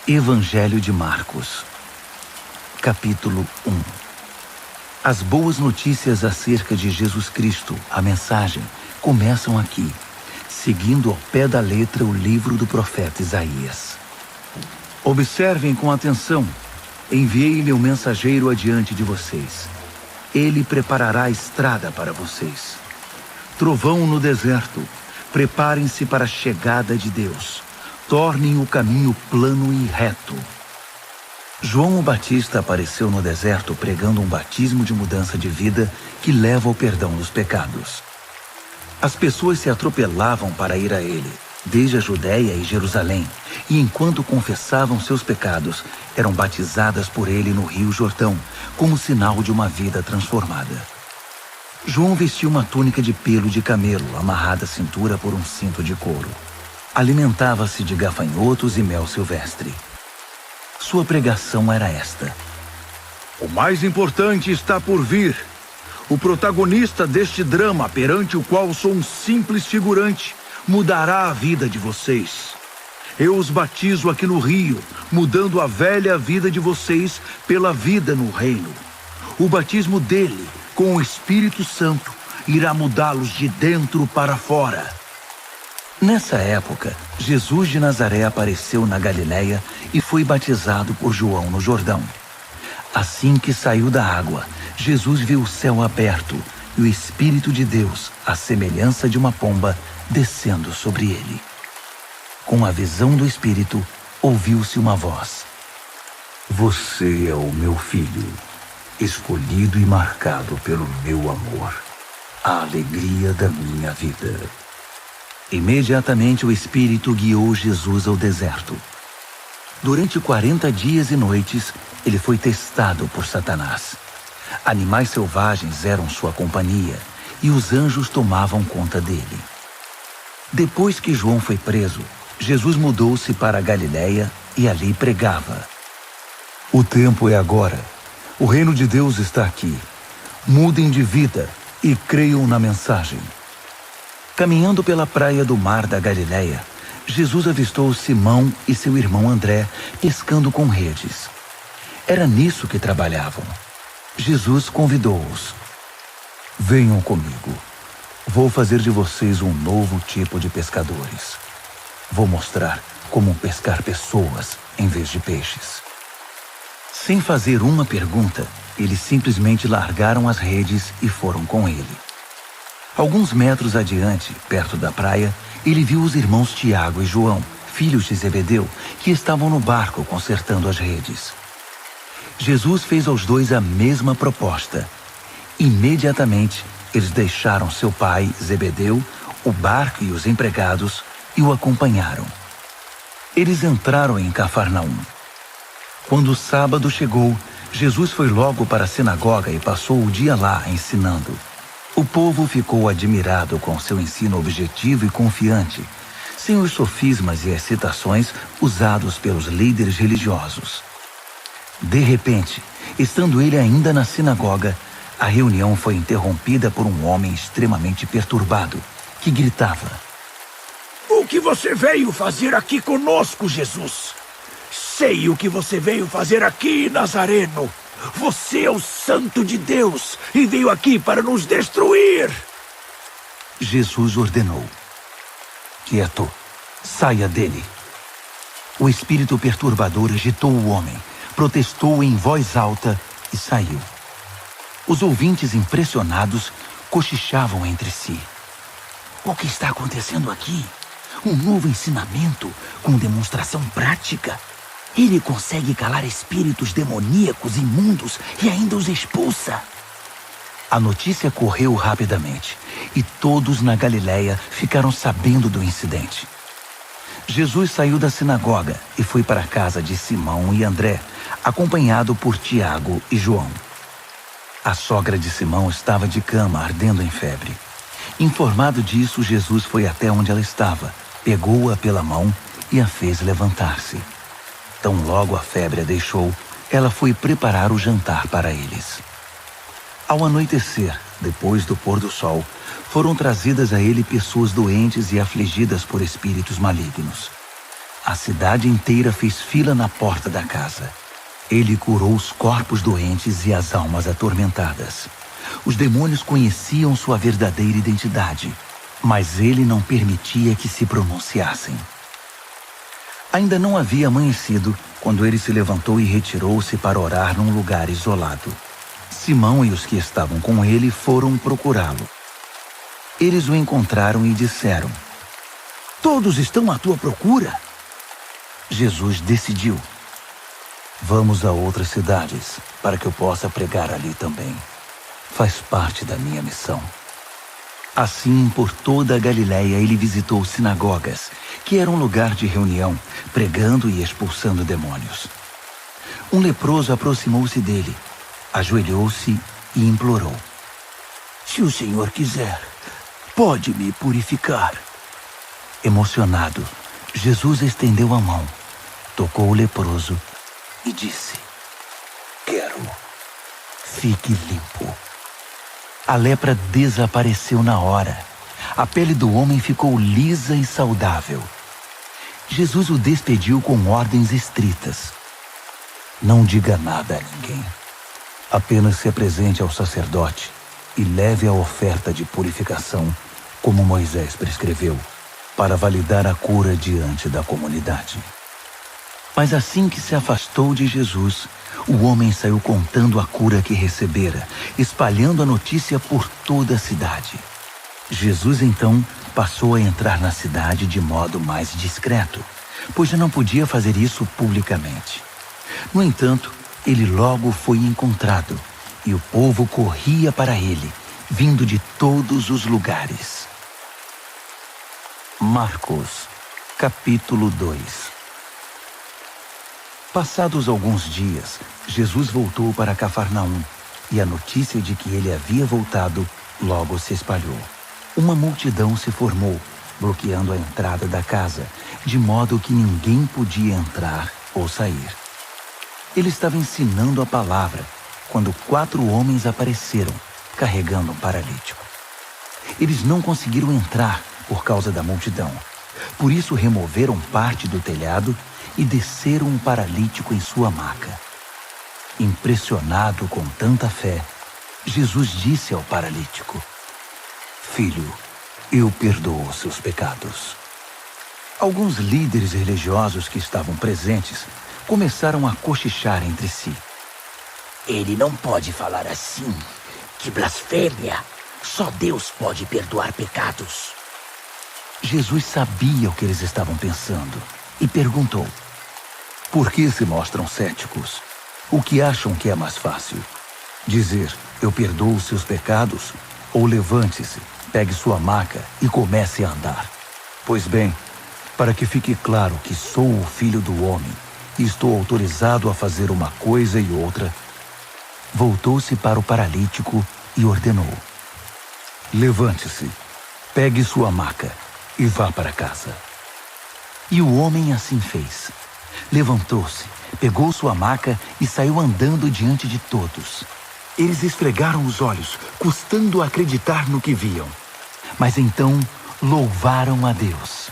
Evangelho de Marcos, capítulo 1. As boas notícias acerca de Jesus Cristo, a mensagem, começam aqui, seguindo ao pé da letra o livro do profeta Isaías. Observem com atenção. Enviei meu mensageiro adiante de vocês. Ele preparará a estrada para vocês. Trovão no deserto. Preparem-se para a chegada de Deus. Tornem o caminho plano e reto. João o Batista apareceu no deserto pregando um batismo de mudança de vida que leva ao perdão dos pecados. As pessoas se atropelavam para ir a ele, desde a Judéia e Jerusalém, e enquanto confessavam seus pecados, eram batizadas por ele no Rio Jordão, como sinal de uma vida transformada. João vestia uma túnica de pelo de camelo, amarrada à cintura por um cinto de couro. Alimentava-se de gafanhotos e mel silvestre. Sua pregação era esta: o mais importante está por vir. O protagonista deste drama, perante o qual sou um simples figurante, mudará a vida de vocês. Eu os batizo aqui no rio, mudando a velha vida de vocês pela vida no reino. O batismo dele, com o Espírito Santo, irá mudá-los de dentro para fora. Nessa época, Jesus de Nazaré apareceu na Galiléia e foi batizado por João no Jordão. Assim que saiu da água, Jesus viu o céu aberto e o Espírito de Deus, à semelhança de uma pomba, descendo sobre ele. Com a visão do Espírito, ouviu-se uma voz: Você é o meu filho, escolhido e marcado pelo meu amor, a alegria da minha vida. Imediatamente o Espírito guiou Jesus ao deserto. Durante 40 dias e noites, ele foi testado por Satanás. Animais selvagens eram sua companhia, e os anjos tomavam conta dele. Depois que João foi preso, Jesus mudou-se para a Galiléia e ali pregava: O tempo é agora. O reino de Deus está aqui. Mudem de vida e creiam na mensagem. Caminhando pela praia do mar da Galiléia, Jesus avistou Simão e seu irmão André pescando com redes. Era nisso que trabalhavam. Jesus convidou-os: Venham comigo. Vou fazer de vocês um novo tipo de pescadores. Vou mostrar como pescar pessoas em vez de peixes. Sem fazer uma pergunta, eles simplesmente largaram as redes e foram com ele. Alguns metros adiante, perto da praia, ele viu os irmãos Tiago e João, filhos de Zebedeu, que estavam no barco consertando as redes. Jesus fez aos dois a mesma proposta. Imediatamente, eles deixaram seu pai, Zebedeu, o barco e os empregados e o acompanharam. Eles entraram em Cafarnaum. Quando o sábado chegou, Jesus foi logo para a sinagoga e passou o dia lá ensinando. O povo ficou admirado com seu ensino objetivo e confiante, sem os sofismas e excitações usados pelos líderes religiosos. De repente, estando ele ainda na sinagoga, a reunião foi interrompida por um homem extremamente perturbado, que gritava: O que você veio fazer aqui conosco, Jesus? Sei o que você veio fazer aqui, Nazareno. Você é o Santo de Deus e veio aqui para nos destruir. Jesus ordenou: Quieto, saia dele. O espírito perturbador agitou o homem, protestou em voz alta e saiu. Os ouvintes, impressionados, cochichavam entre si: O que está acontecendo aqui? Um novo ensinamento com demonstração prática. Ele consegue calar espíritos demoníacos imundos e ainda os expulsa. A notícia correu rapidamente e todos na Galiléia ficaram sabendo do incidente. Jesus saiu da sinagoga e foi para a casa de Simão e André, acompanhado por Tiago e João. A sogra de Simão estava de cama, ardendo em febre. Informado disso, Jesus foi até onde ela estava, pegou-a pela mão e a fez levantar-se. Tão logo a febre a deixou, ela foi preparar o jantar para eles. Ao anoitecer, depois do pôr do sol, foram trazidas a ele pessoas doentes e afligidas por espíritos malignos. A cidade inteira fez fila na porta da casa. Ele curou os corpos doentes e as almas atormentadas. Os demônios conheciam sua verdadeira identidade, mas ele não permitia que se pronunciassem. Ainda não havia amanhecido quando ele se levantou e retirou-se para orar num lugar isolado. Simão e os que estavam com ele foram procurá-lo. Eles o encontraram e disseram: Todos estão à tua procura? Jesus decidiu: vamos a outras cidades para que eu possa pregar ali também. Faz parte da minha missão. Assim, por toda a Galiléia, ele visitou sinagogas, que era um lugar de reunião, pregando e expulsando demônios. Um leproso aproximou-se dele, ajoelhou-se e implorou: Se o Senhor quiser, pode me purificar. Emocionado, Jesus estendeu a mão, tocou o leproso e disse: Quero. Fique limpo. A lepra desapareceu na hora. A pele do homem ficou lisa e saudável. Jesus o despediu com ordens estritas: não diga nada a ninguém. Apenas se apresente ao sacerdote e leve a oferta de purificação, como Moisés prescreveu, para validar a cura diante da comunidade. Mas assim que se afastou de Jesus, o homem saiu contando a cura que recebera, espalhando a notícia por toda a cidade. Jesus então passou a entrar na cidade de modo mais discreto, pois já não podia fazer isso publicamente. No entanto, ele logo foi encontrado, e o povo corria para ele, vindo de todos os lugares. Marcos, capítulo 2. Passados alguns dias, Jesus voltou para Cafarnaum, e a notícia de que ele havia voltado logo se espalhou. Uma multidão se formou, bloqueando a entrada da casa, de modo que ninguém podia entrar ou sair. Ele estava ensinando a palavra, quando 4 homens apareceram, carregando um paralítico. Eles não conseguiram entrar por causa da multidão. Por isso removeram parte do telhado e desceram um paralítico em sua maca. Impressionado com tanta fé, Jesus disse ao paralítico: Filho, eu perdoo os seus pecados. Alguns líderes religiosos que estavam presentes começaram a cochichar entre si. Ele não pode falar assim. Que blasfêmia! Só Deus pode perdoar pecados. Jesus sabia o que eles estavam pensando e perguntou: por que se mostram céticos? O que acham que é mais fácil? Dizer, eu perdoo os seus pecados, ou levante-se, pegue sua maca e comece a andar? Pois bem, para que fique claro que sou o Filho do Homem e estou autorizado a fazer uma coisa e outra, voltou-se para o paralítico e ordenou: levante-se, pegue sua maca e vá para casa. E o homem assim fez. Levantou-se, pegou sua maca e saiu andando diante de todos. Eles esfregaram os olhos, custando acreditar no que viam. Mas então louvaram a Deus.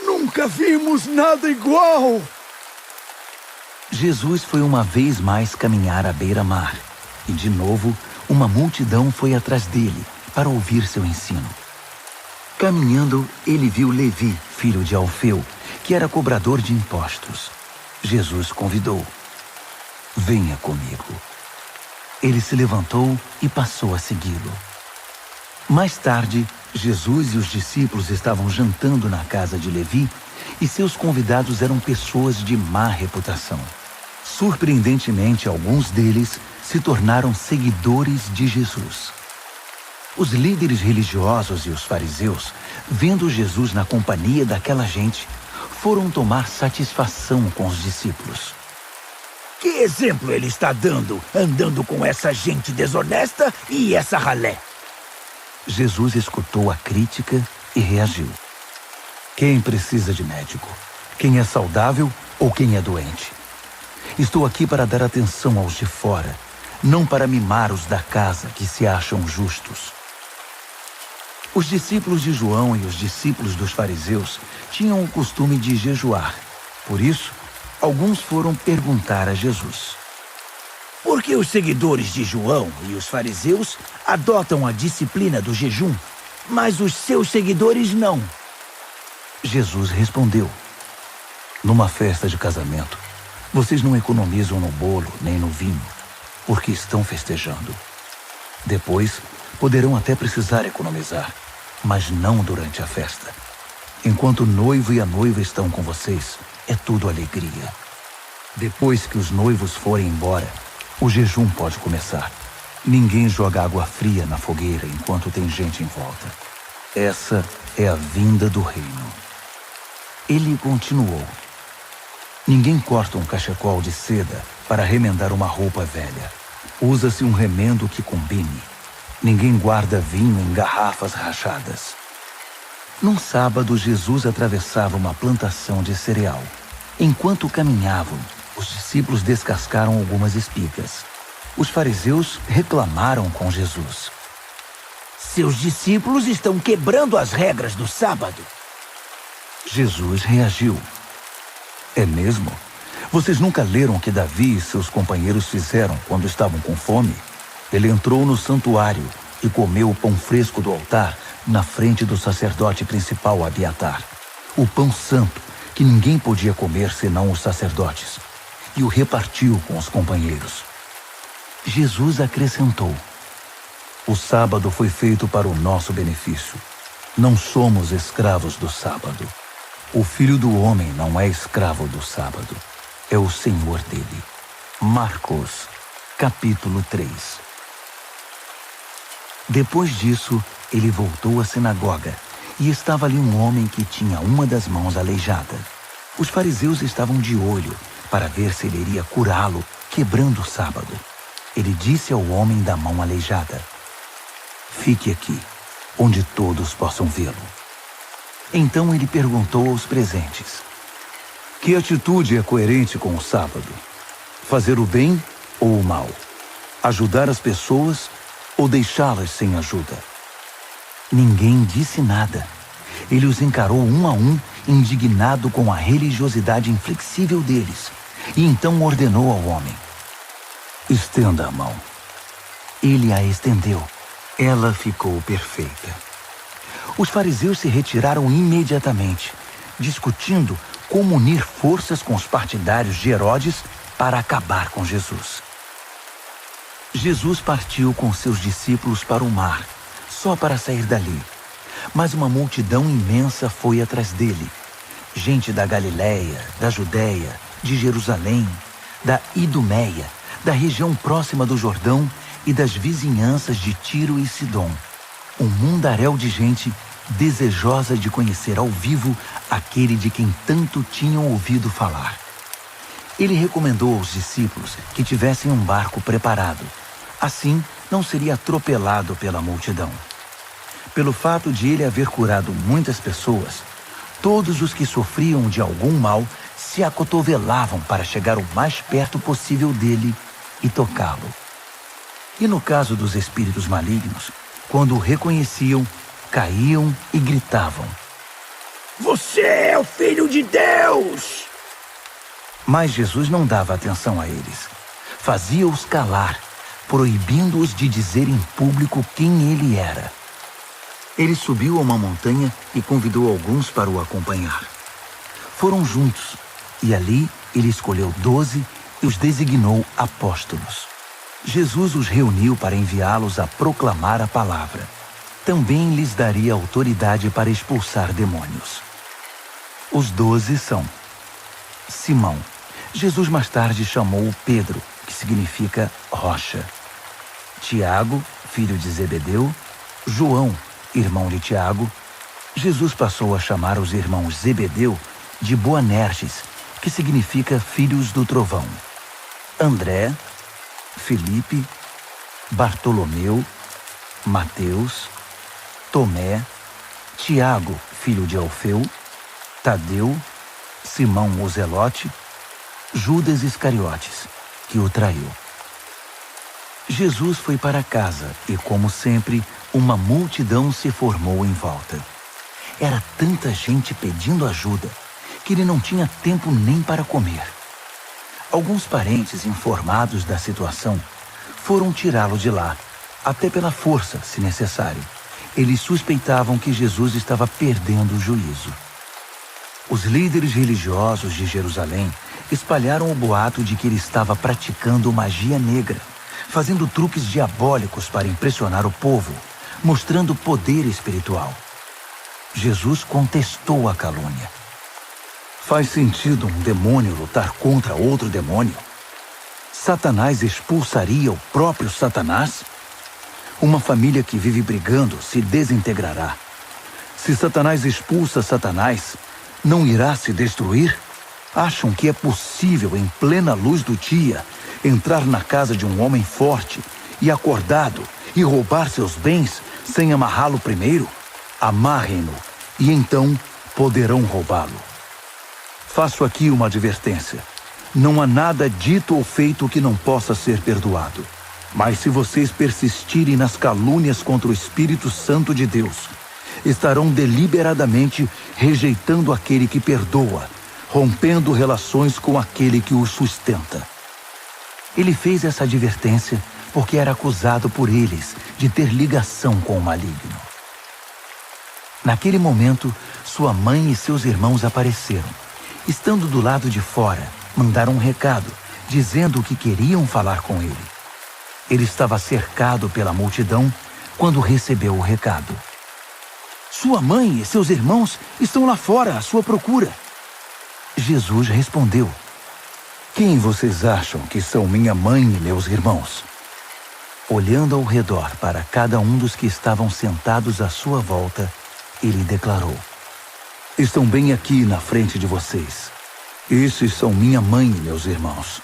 Nunca vimos nada igual! Jesus foi uma vez mais caminhar à beira-mar. E de novo, uma multidão foi atrás dele para ouvir seu ensino. Caminhando, ele viu Levi, filho de Alfeu, que era cobrador de impostos. Jesus convidou: venha comigo. Ele se levantou e passou a segui-lo. Mais tarde, Jesus e os discípulos estavam jantando na casa de Levi e seus convidados eram pessoas de má reputação. Surpreendentemente, alguns deles se tornaram seguidores de Jesus. Os líderes religiosos e os fariseus, vendo Jesus na companhia daquela gente, foram tomar satisfação com os discípulos. Que exemplo ele está dando, andando com essa gente desonesta e essa ralé? Jesus escutou a crítica e reagiu. Quem precisa de médico? Quem é saudável ou quem é doente? Estou aqui para dar atenção aos de fora, não para mimar os da casa que se acham justos. Os discípulos de João e os discípulos dos fariseus tinham o costume de jejuar. Por isso, alguns foram perguntar a Jesus: Por que os seguidores de João e os fariseus adotam a disciplina do jejum, mas os seus seguidores não? Jesus respondeu: Numa festa de casamento, vocês não economizam no bolo nem no vinho, porque estão festejando. Depois, poderão até precisar economizar, mas não durante a festa. Enquanto o noivo e a noiva estão com vocês, é tudo alegria. Depois que os noivos forem embora, o jejum pode começar. Ninguém joga água fria na fogueira enquanto tem gente em volta. Essa é a vinda do reino. Ele continuou: Ninguém corta um cachecol de seda para remendar uma roupa velha. Usa-se um remendo que combine. Ninguém guarda vinho em garrafas rachadas. Num sábado, Jesus atravessava uma plantação de cereal. Enquanto caminhavam, os discípulos descascaram algumas espigas. Os fariseus reclamaram com Jesus: Seus discípulos estão quebrando as regras do sábado. Jesus reagiu: É mesmo? Vocês nunca leram o que Davi e seus companheiros fizeram quando estavam com fome? Ele entrou no santuário e comeu o pão fresco do altar na frente do sacerdote principal Abiatar. O pão santo, que ninguém podia comer senão os sacerdotes, e o repartiu com os companheiros. Jesus acrescentou: O sábado foi feito para o nosso benefício. Não somos escravos do sábado. O Filho do Homem não é escravo do sábado. É o Senhor dele. Marcos, capítulo 3. Depois disso, ele voltou à sinagoga e estava ali um homem que tinha uma das mãos aleijada. Os fariseus estavam de olho para ver se ele iria curá-lo, quebrando o sábado. Ele disse ao homem da mão aleijada: Fique aqui, onde todos possam vê-lo. Então ele perguntou aos presentes: Que atitude é coerente com o sábado? Fazer o bem ou o mal? Ajudar as pessoas ou deixá-las sem ajuda? Ninguém disse nada. Ele os encarou um a um, indignado com a religiosidade inflexível deles, e então ordenou ao homem: Estenda a mão. Ele a estendeu. Ela ficou perfeita. Os fariseus se retiraram imediatamente, discutindo como unir forças com os partidários de Herodes para acabar com Jesus. Jesus partiu com seus discípulos para o mar, só para sair dali. Mas uma multidão imensa foi atrás dele. Gente da Galiléia, da Judéia, de Jerusalém, da Idumeia, da região próxima do Jordão e das vizinhanças de Tiro e Sidom. Um mundaréu de gente desejosa de conhecer ao vivo aquele de quem tanto tinham ouvido falar. Ele recomendou aos discípulos que tivessem um barco preparado. Assim, não seria atropelado pela multidão. Pelo fato de ele haver curado muitas pessoas, todos os que sofriam de algum mal se acotovelavam para chegar o mais perto possível dele e tocá-lo. E no caso dos espíritos malignos, quando o reconheciam, caíam e gritavam: Você é o Filho de Deus! Mas Jesus não dava atenção a eles. Fazia-os calar, proibindo-os de dizer em público quem ele era. Ele subiu a uma montanha e convidou alguns para o acompanhar. Foram juntos, e ali ele escolheu 12 e os designou apóstolos. Jesus os reuniu para enviá-los a proclamar a palavra. Também lhes daria autoridade para expulsar demônios. Os 12 são: Simão. Jesus mais tarde chamou Pedro, que significa rocha. Tiago, filho de Zebedeu. João, irmão de Tiago. Jesus passou a chamar os irmãos Zebedeu de Boanerges, que significa filhos do trovão. André, Felipe, Bartolomeu, Mateus, Tomé, Tiago, filho de Alfeu, Tadeu, Simão o Zelote, Judas Iscariotes, que o traiu. Jesus foi para casa e, como sempre, uma multidão se formou em volta. Era tanta gente pedindo ajuda que ele não tinha tempo nem para comer. Alguns parentes informados da situação foram tirá-lo de lá, até pela força, se necessário. Eles suspeitavam que Jesus estava perdendo o juízo. Os líderes religiosos de Jerusalém espalharam o boato de que ele estava praticando magia negra, fazendo truques diabólicos para impressionar o povo, mostrando poder espiritual. Jesus contestou a calúnia. Faz sentido um demônio lutar contra outro demônio? Satanás expulsaria o próprio Satanás? Uma família que vive brigando se desintegrará. Se Satanás expulsa Satanás, não irá se destruir? Acham que é possível, em plena luz do dia, entrar na casa de um homem forte e acordado e roubar seus bens sem amarrá-lo primeiro? Amarrem-no e então poderão roubá-lo. Faço aqui uma advertência. Não há nada dito ou feito que não possa ser perdoado. Mas se vocês persistirem nas calúnias contra o Espírito Santo de Deus, estarão deliberadamente rejeitando aquele que perdoa, rompendo relações com aquele que o sustenta. Ele fez essa advertência porque era acusado por eles de ter ligação com o maligno. Naquele momento, sua mãe e seus irmãos apareceram. Estando do lado de fora, mandaram um recado, dizendo que queriam falar com ele. Ele estava cercado pela multidão quando recebeu o recado. Sua mãe e seus irmãos estão lá fora à sua procura. Jesus respondeu: Quem vocês acham que são minha mãe e meus irmãos? Olhando ao redor para cada um dos que estavam sentados à sua volta, ele declarou: Estão bem aqui na frente de vocês. Esses são minha mãe e meus irmãos.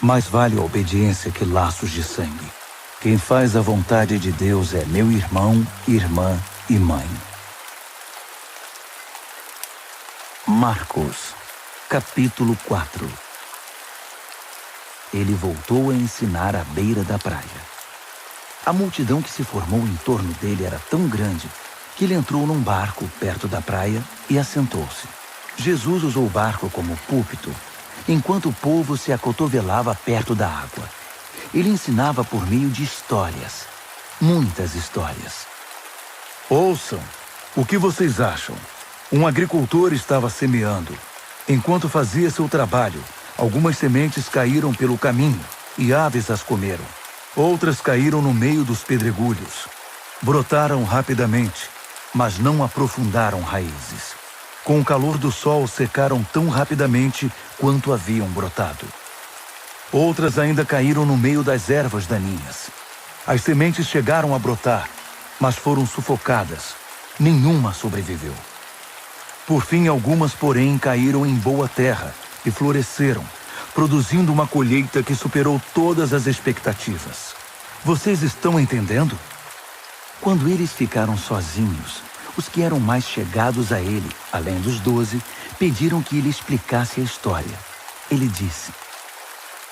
Mais vale a obediência que laços de sangue. Quem faz a vontade de Deus é meu irmão, irmã e mãe. Marcos, capítulo 4. Ele voltou a ensinar à beira da praia. A multidão que se formou em torno dele era tão grande que ele entrou num barco perto da praia e assentou-se. Jesus usou o barco como púlpito, enquanto o povo se acotovelava perto da água. Ele ensinava por meio de histórias, muitas histórias. Ouçam, o que vocês acham? Um agricultor estava semeando. Enquanto fazia seu trabalho, algumas sementes caíram pelo caminho e aves as comeram. Outras caíram no meio dos pedregulhos. Brotaram rapidamente, mas não aprofundaram raízes. Com o calor do sol, secaram tão rapidamente quanto haviam brotado. Outras ainda caíram no meio das ervas daninhas. As sementes chegaram a brotar, mas foram sufocadas. Nenhuma sobreviveu. Por fim, algumas, porém, caíram em boa terra e floresceram, produzindo uma colheita que superou todas as expectativas. Vocês estão entendendo? Quando eles ficaram sozinhos, os que eram mais chegados a ele, além dos 12, pediram que ele explicasse a história. Ele disse: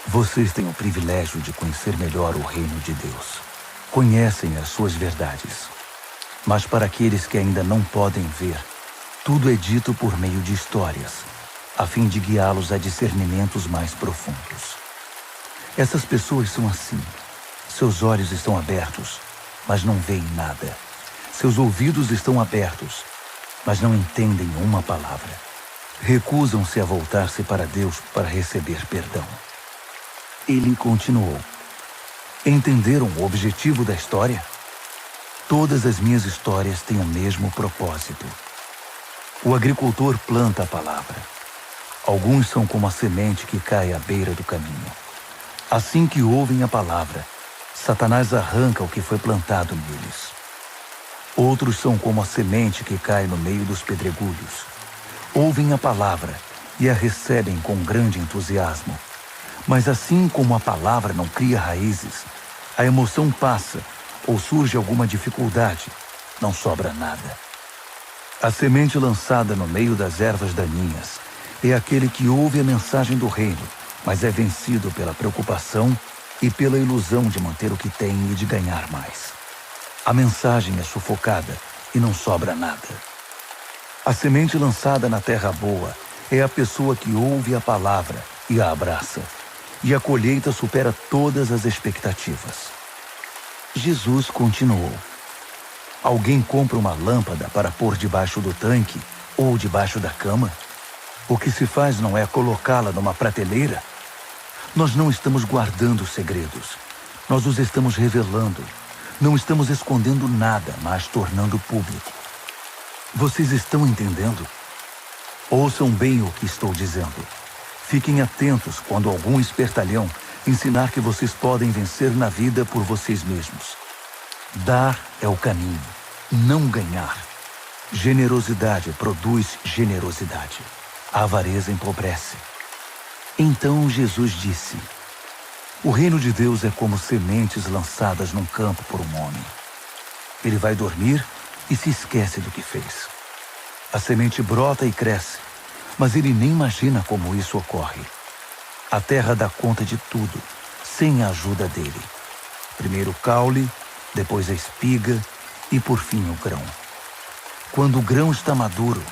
Vocês têm o privilégio de conhecer melhor o reino de Deus. Conhecem as suas verdades. Mas para aqueles que ainda não podem ver, tudo é dito por meio de histórias, a fim de guiá-los a discernimentos mais profundos. Essas pessoas são assim. Seus olhos estão abertos, mas não veem nada. Seus ouvidos estão abertos, mas não entendem uma palavra. Recusam-se a voltar-se para Deus para receber perdão. Ele continuou: Entenderam o objetivo da história? Todas as minhas histórias têm o mesmo propósito. O agricultor planta a palavra. Alguns são como a semente que cai à beira do caminho. Assim que ouvem a palavra, Satanás arranca o que foi plantado neles. Outros são como a semente que cai no meio dos pedregulhos. Ouvem a palavra e a recebem com grande entusiasmo. Mas assim como a palavra não cria raízes, a emoção passa ou surge alguma dificuldade, não sobra nada. A semente lançada no meio das ervas daninhas é aquele que ouve a mensagem do reino, mas é vencido pela preocupação e pela ilusão de manter o que tem e de ganhar mais. A mensagem é sufocada e não sobra nada. A semente lançada na terra boa é a pessoa que ouve a palavra e a abraça, e a colheita supera todas as expectativas. Jesus continuou: alguém compra uma lâmpada para pôr debaixo do tanque ou debaixo da cama? O que se faz não é colocá-la numa prateleira? Nós não estamos guardando segredos. Nós os estamos revelando. Não estamos escondendo nada, mas tornando público. Vocês estão entendendo? Ouçam bem o que estou dizendo. Fiquem atentos quando algum espertalhão ensinar que vocês podem vencer na vida por vocês mesmos. Dar é o caminho, não ganhar. Generosidade produz generosidade. A avareza empobrece. Então Jesus disse: o reino de Deus é como sementes lançadas num campo por um homem. Ele vai dormir e se esquece do que fez. A semente brota e cresce, mas ele nem imagina como isso ocorre. A terra dá conta de tudo, sem a ajuda dele. Primeiro o caule, depois a espiga e por fim o grão. Quando o grão está maduro,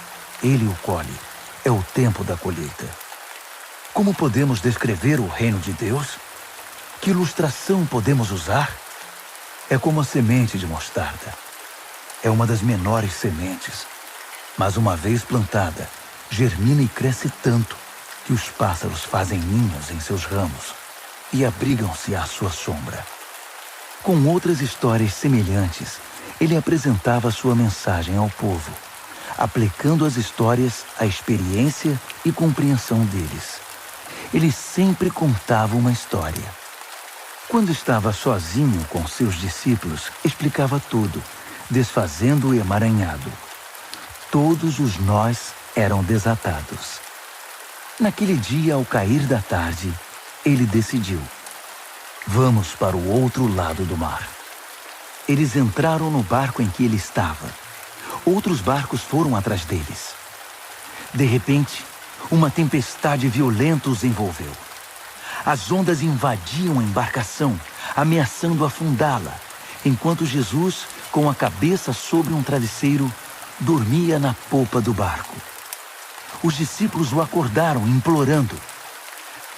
ele o colhe. É o tempo da colheita. Como podemos descrever o reino de Deus? Que ilustração podemos usar? É como a semente de mostarda. É uma das menores sementes, mas uma vez plantada, germina e cresce tanto que os pássaros fazem ninhos em seus ramos e abrigam-se à sua sombra. Com outras histórias semelhantes, ele apresentava sua mensagem ao povo, aplicando as histórias à experiência e compreensão deles. Ele sempre contava uma história. Quando estava sozinho com seus discípulos, explicava tudo, desfazendo o emaranhado. Todos os nós eram desatados. Naquele dia, ao cair da tarde, ele decidiu: vamos para o outro lado do mar. Eles entraram no barco em que ele estava. Outros barcos foram atrás deles. De repente, uma tempestade violenta os envolveu. As ondas invadiam a embarcação, ameaçando afundá-la, enquanto Jesus, com a cabeça sobre um travesseiro, dormia na popa do barco. Os discípulos o acordaram, implorando: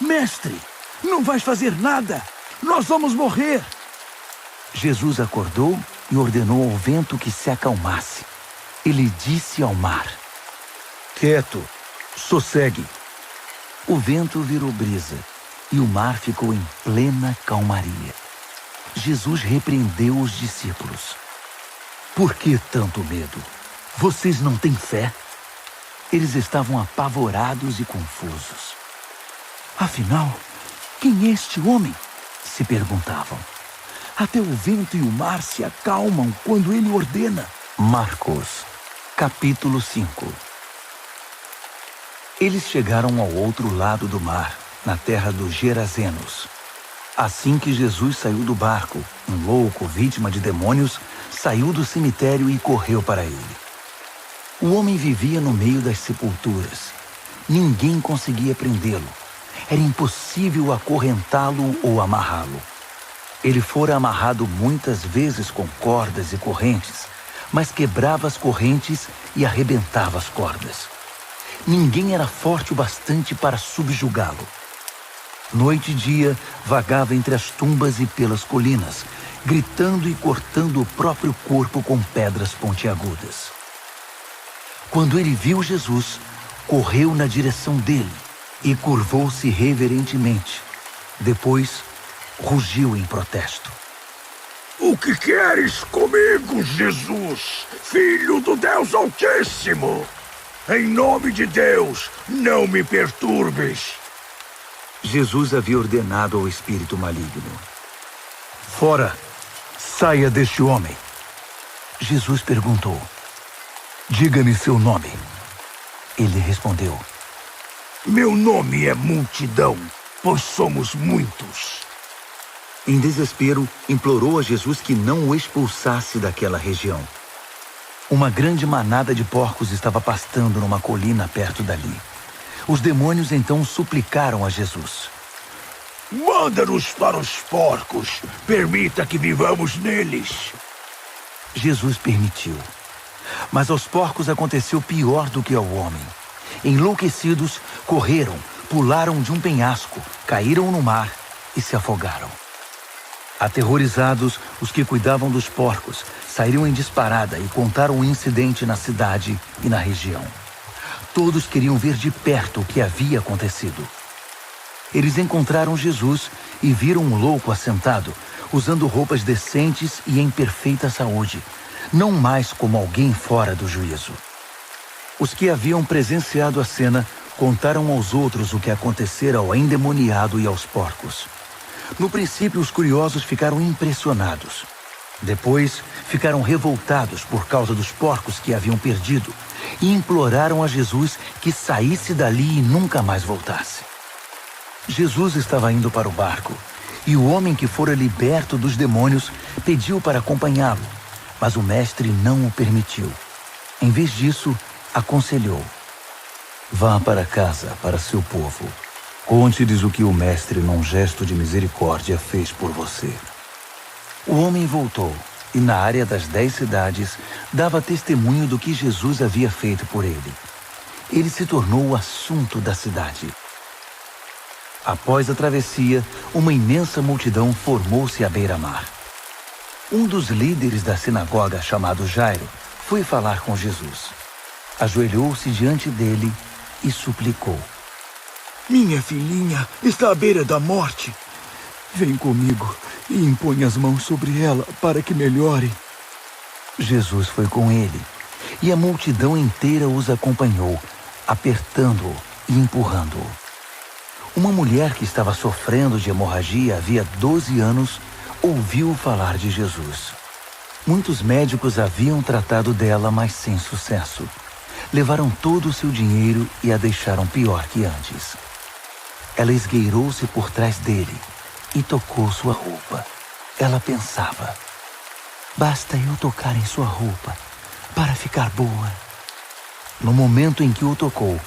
mestre, não vais fazer nada! Nós vamos morrer! Jesus acordou e ordenou ao vento que se acalmasse. Ele disse ao mar: quieto, sossegue. O vento virou brisa e o mar ficou em plena calmaria. Jesus repreendeu os discípulos: por que tanto medo? Vocês não têm fé? Eles estavam apavorados e confusos. Afinal, quem é este homem? Se perguntavam. Até o vento e o mar se acalmam quando ele ordena. Marcos, capítulo 5. Eles chegaram ao outro lado do mar, na terra dos Gerazenos. Assim que Jesus saiu do barco, um louco, vítima de demônios, saiu do cemitério e correu para ele. O homem vivia no meio das sepulturas. Ninguém conseguia prendê-lo. Era impossível acorrentá-lo ou amarrá-lo. Ele fora amarrado muitas vezes com cordas e correntes, mas quebrava as correntes e arrebentava as cordas. Ninguém era forte o bastante para subjugá-lo. Noite e dia, vagava entre as tumbas e pelas colinas, gritando e cortando o próprio corpo com pedras pontiagudas. Quando ele viu Jesus, correu na direção dele e curvou-se reverentemente. Depois, rugiu em protesto: O que queres comigo, Jesus, Filho do Deus Altíssimo? Em nome de Deus, não me perturbes. Jesus havia ordenado ao espírito maligno: fora, saia deste homem. Jesus perguntou: diga-me seu nome. Ele respondeu: Meu nome é Multidão, pois somos muitos. Em desespero, implorou a Jesus que não o expulsasse daquela região. Uma grande manada de porcos estava pastando numa colina perto dali. Os demônios então suplicaram a Jesus: Manda-nos para os porcos, permita que vivamos neles. Jesus permitiu. Mas aos porcos aconteceu pior do que ao homem. Enlouquecidos, correram, pularam de um penhasco, caíram no mar e se afogaram. Aterrorizados, os que cuidavam dos porcos saíram em disparada e contaram o incidente na cidade e na região. Todos queriam ver de perto o que havia acontecido. Eles encontraram Jesus e viram um louco assentado, usando roupas decentes e em perfeita saúde, não mais como alguém fora do juízo. Os que haviam presenciado a cena contaram aos outros o que acontecera ao endemoniado e aos porcos. No princípio, os curiosos ficaram impressionados. Depois, ficaram revoltados por causa dos porcos que haviam perdido e imploraram a Jesus que saísse dali e nunca mais voltasse. Jesus estava indo para o barco e o homem que fora liberto dos demônios pediu para acompanhá-lo, mas o mestre não o permitiu. Em vez disso, aconselhou: vá para casa, para seu povo. Conte-lhes o que o mestre, num gesto de misericórdia, fez por você. O homem voltou e, na área das 10 cidades, dava testemunho do que Jesus havia feito por ele. Ele se tornou o assunto da cidade. Após a travessia, uma imensa multidão formou-se à beira-mar. Um dos líderes da sinagoga, chamado Jairo, foi falar com Jesus. Ajoelhou-se diante dele e suplicou: minha filhinha está à beira da morte. Vem comigo e impõe as mãos sobre ela para que melhore. Jesus foi com ele, e a multidão inteira os acompanhou, apertando-o e empurrando-o. Uma mulher que estava sofrendo de hemorragia havia 12 anos ouviu falar de Jesus. Muitos médicos haviam tratado dela, mas sem sucesso. Levaram todo o seu dinheiro e a deixaram pior que antes. Ela esgueirou-se por trás dele e tocou sua roupa. Ela pensava: basta eu tocar em sua roupa para ficar boa. No momento em que o tocou,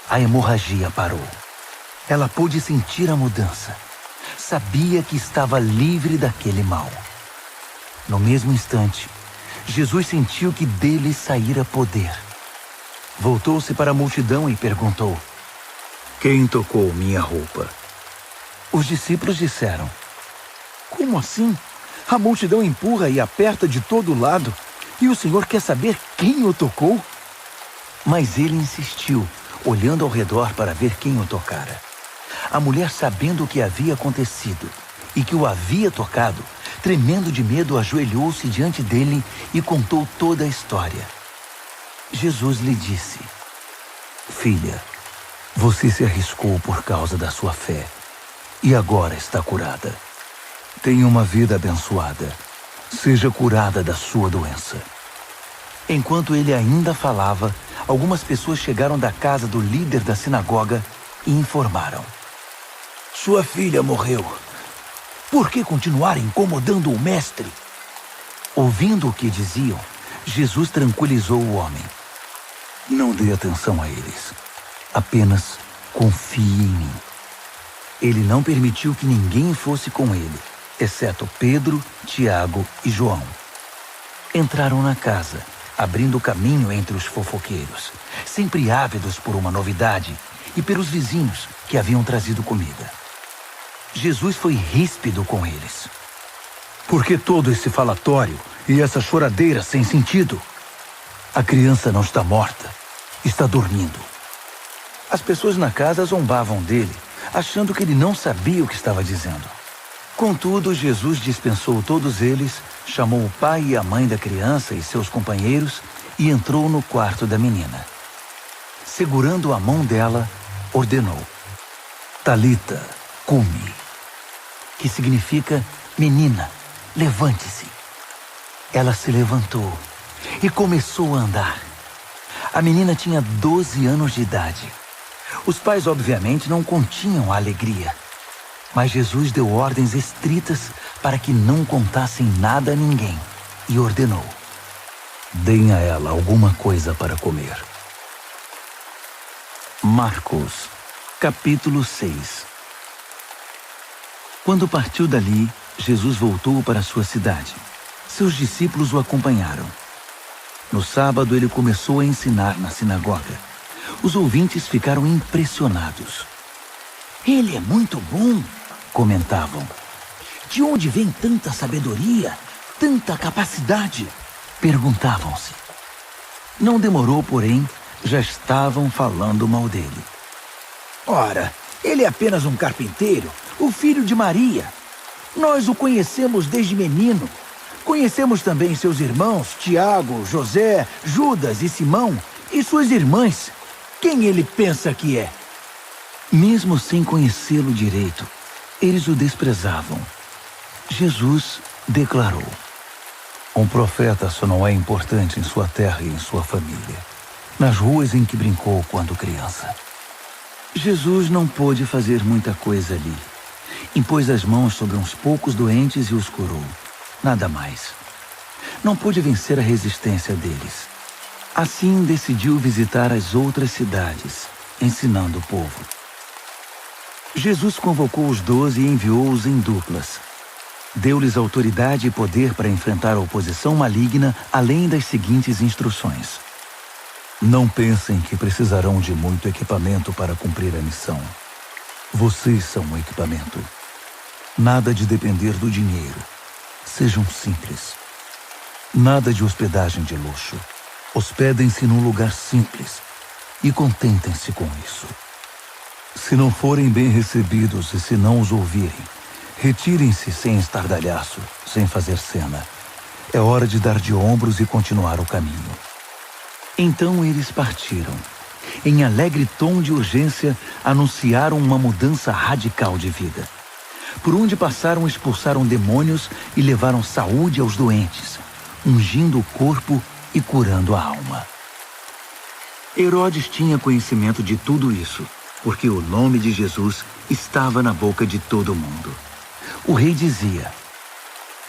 a hemorragia parou. Ela pôde sentir a mudança. Sabia que estava livre daquele mal. No mesmo instante, Jesus sentiu que dele saíra poder. Voltou-se para a multidão e perguntou: quem tocou minha roupa? Os discípulos disseram: como assim? A multidão empurra e aperta de todo lado, e o Senhor quer saber quem o tocou? Mas ele insistiu, olhando ao redor para ver quem o tocara. A mulher, sabendo o que havia acontecido e que o havia tocado, tremendo de medo, ajoelhou-se diante dele e contou toda a história. Jesus lhe disse: filha, você se arriscou por causa da sua fé e agora está curada. Tenha uma vida abençoada. Seja curada da sua doença. Enquanto ele ainda falava, algumas pessoas chegaram da casa do líder da sinagoga e informaram: sua filha morreu. Por que continuar incomodando o mestre? Ouvindo o que diziam, Jesus tranquilizou o homem. Não dê atenção a eles. Apenas confie em mim. Ele não permitiu que ninguém fosse com ele, exceto Pedro, Tiago e João. Entraram na casa, abrindo caminho entre os fofoqueiros, sempre ávidos por uma novidade, e pelos vizinhos que haviam trazido comida. Jesus foi ríspido com eles. Por que todo esse falatório e essa choradeira sem sentido? A criança não está morta, está dormindo. As pessoas na casa zombavam dele, achando que ele não sabia o que estava dizendo. Contudo, Jesus dispensou todos eles, chamou o pai e a mãe da criança e seus companheiros e entrou no quarto da menina. Segurando a mão dela, ordenou: Talita, cumi, que significa: menina, levante-se. Ela se levantou e começou a andar. A menina tinha 12 anos de idade. Os pais, obviamente, não continham a alegria. Mas Jesus deu ordens estritas para que não contassem nada a ninguém e ordenou: deem a ela alguma coisa para comer. Marcos, capítulo 6. Quando partiu dali, Jesus voltou para sua cidade. Seus discípulos o acompanharam. No sábado, ele começou a ensinar na sinagoga. Os ouvintes ficaram impressionados. Ele é muito bom, comentavam. De onde vem tanta sabedoria, tanta capacidade? Perguntavam-se. Não demorou, porém, já estavam falando mal dele. Ora, ele é apenas um carpinteiro, o filho de Maria. Nós o conhecemos desde menino. Conhecemos também seus irmãos, Tiago, José, Judas e Simão, e suas irmãs. Quem ele pensa que é? Mesmo sem conhecê-lo direito, eles o desprezavam. Jesus declarou: um profeta só não é importante em sua terra e em sua família, nas ruas em que brincou quando criança. Jesus não pôde fazer muita coisa ali. Impôs as mãos sobre uns poucos doentes e os curou. Nada mais. Não pôde vencer a resistência deles. Assim, decidiu visitar as outras cidades, ensinando o povo. Jesus convocou os 12 e enviou-os em duplas. Deu-lhes autoridade e poder para enfrentar a oposição maligna, além das seguintes instruções. Não pensem que precisarão de muito equipamento para cumprir a missão. Vocês são o equipamento. Nada de depender do dinheiro. Sejam simples. Nada de hospedagem de luxo. Hospedem-se num lugar simples e contentem-se com isso. Se não forem bem recebidos e se não os ouvirem, retirem-se sem estardalhaço, sem fazer cena. É hora de dar de ombros e continuar o caminho. Então eles partiram. Em alegre tom de urgência, anunciaram uma mudança radical de vida. Por onde passaram, expulsaram demônios e levaram saúde aos doentes, ungindo o corpo e curando a alma. Herodes tinha conhecimento de tudo isso, porque o nome de Jesus estava na boca de todo mundo. O rei dizia: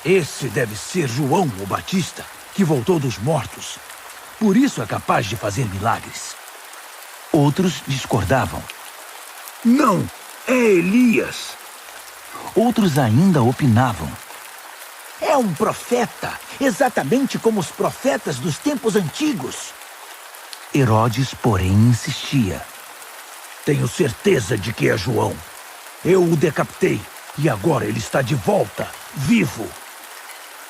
esse deve ser João o Batista, que voltou dos mortos. Por isso é capaz de fazer milagres. Outros discordavam. Não, é Elias. Outros ainda opinavam. É um profeta, exatamente como os profetas dos tempos antigos. Herodes, porém, insistia. Tenho certeza de que é João. Eu o decapitei e agora ele está de volta, vivo.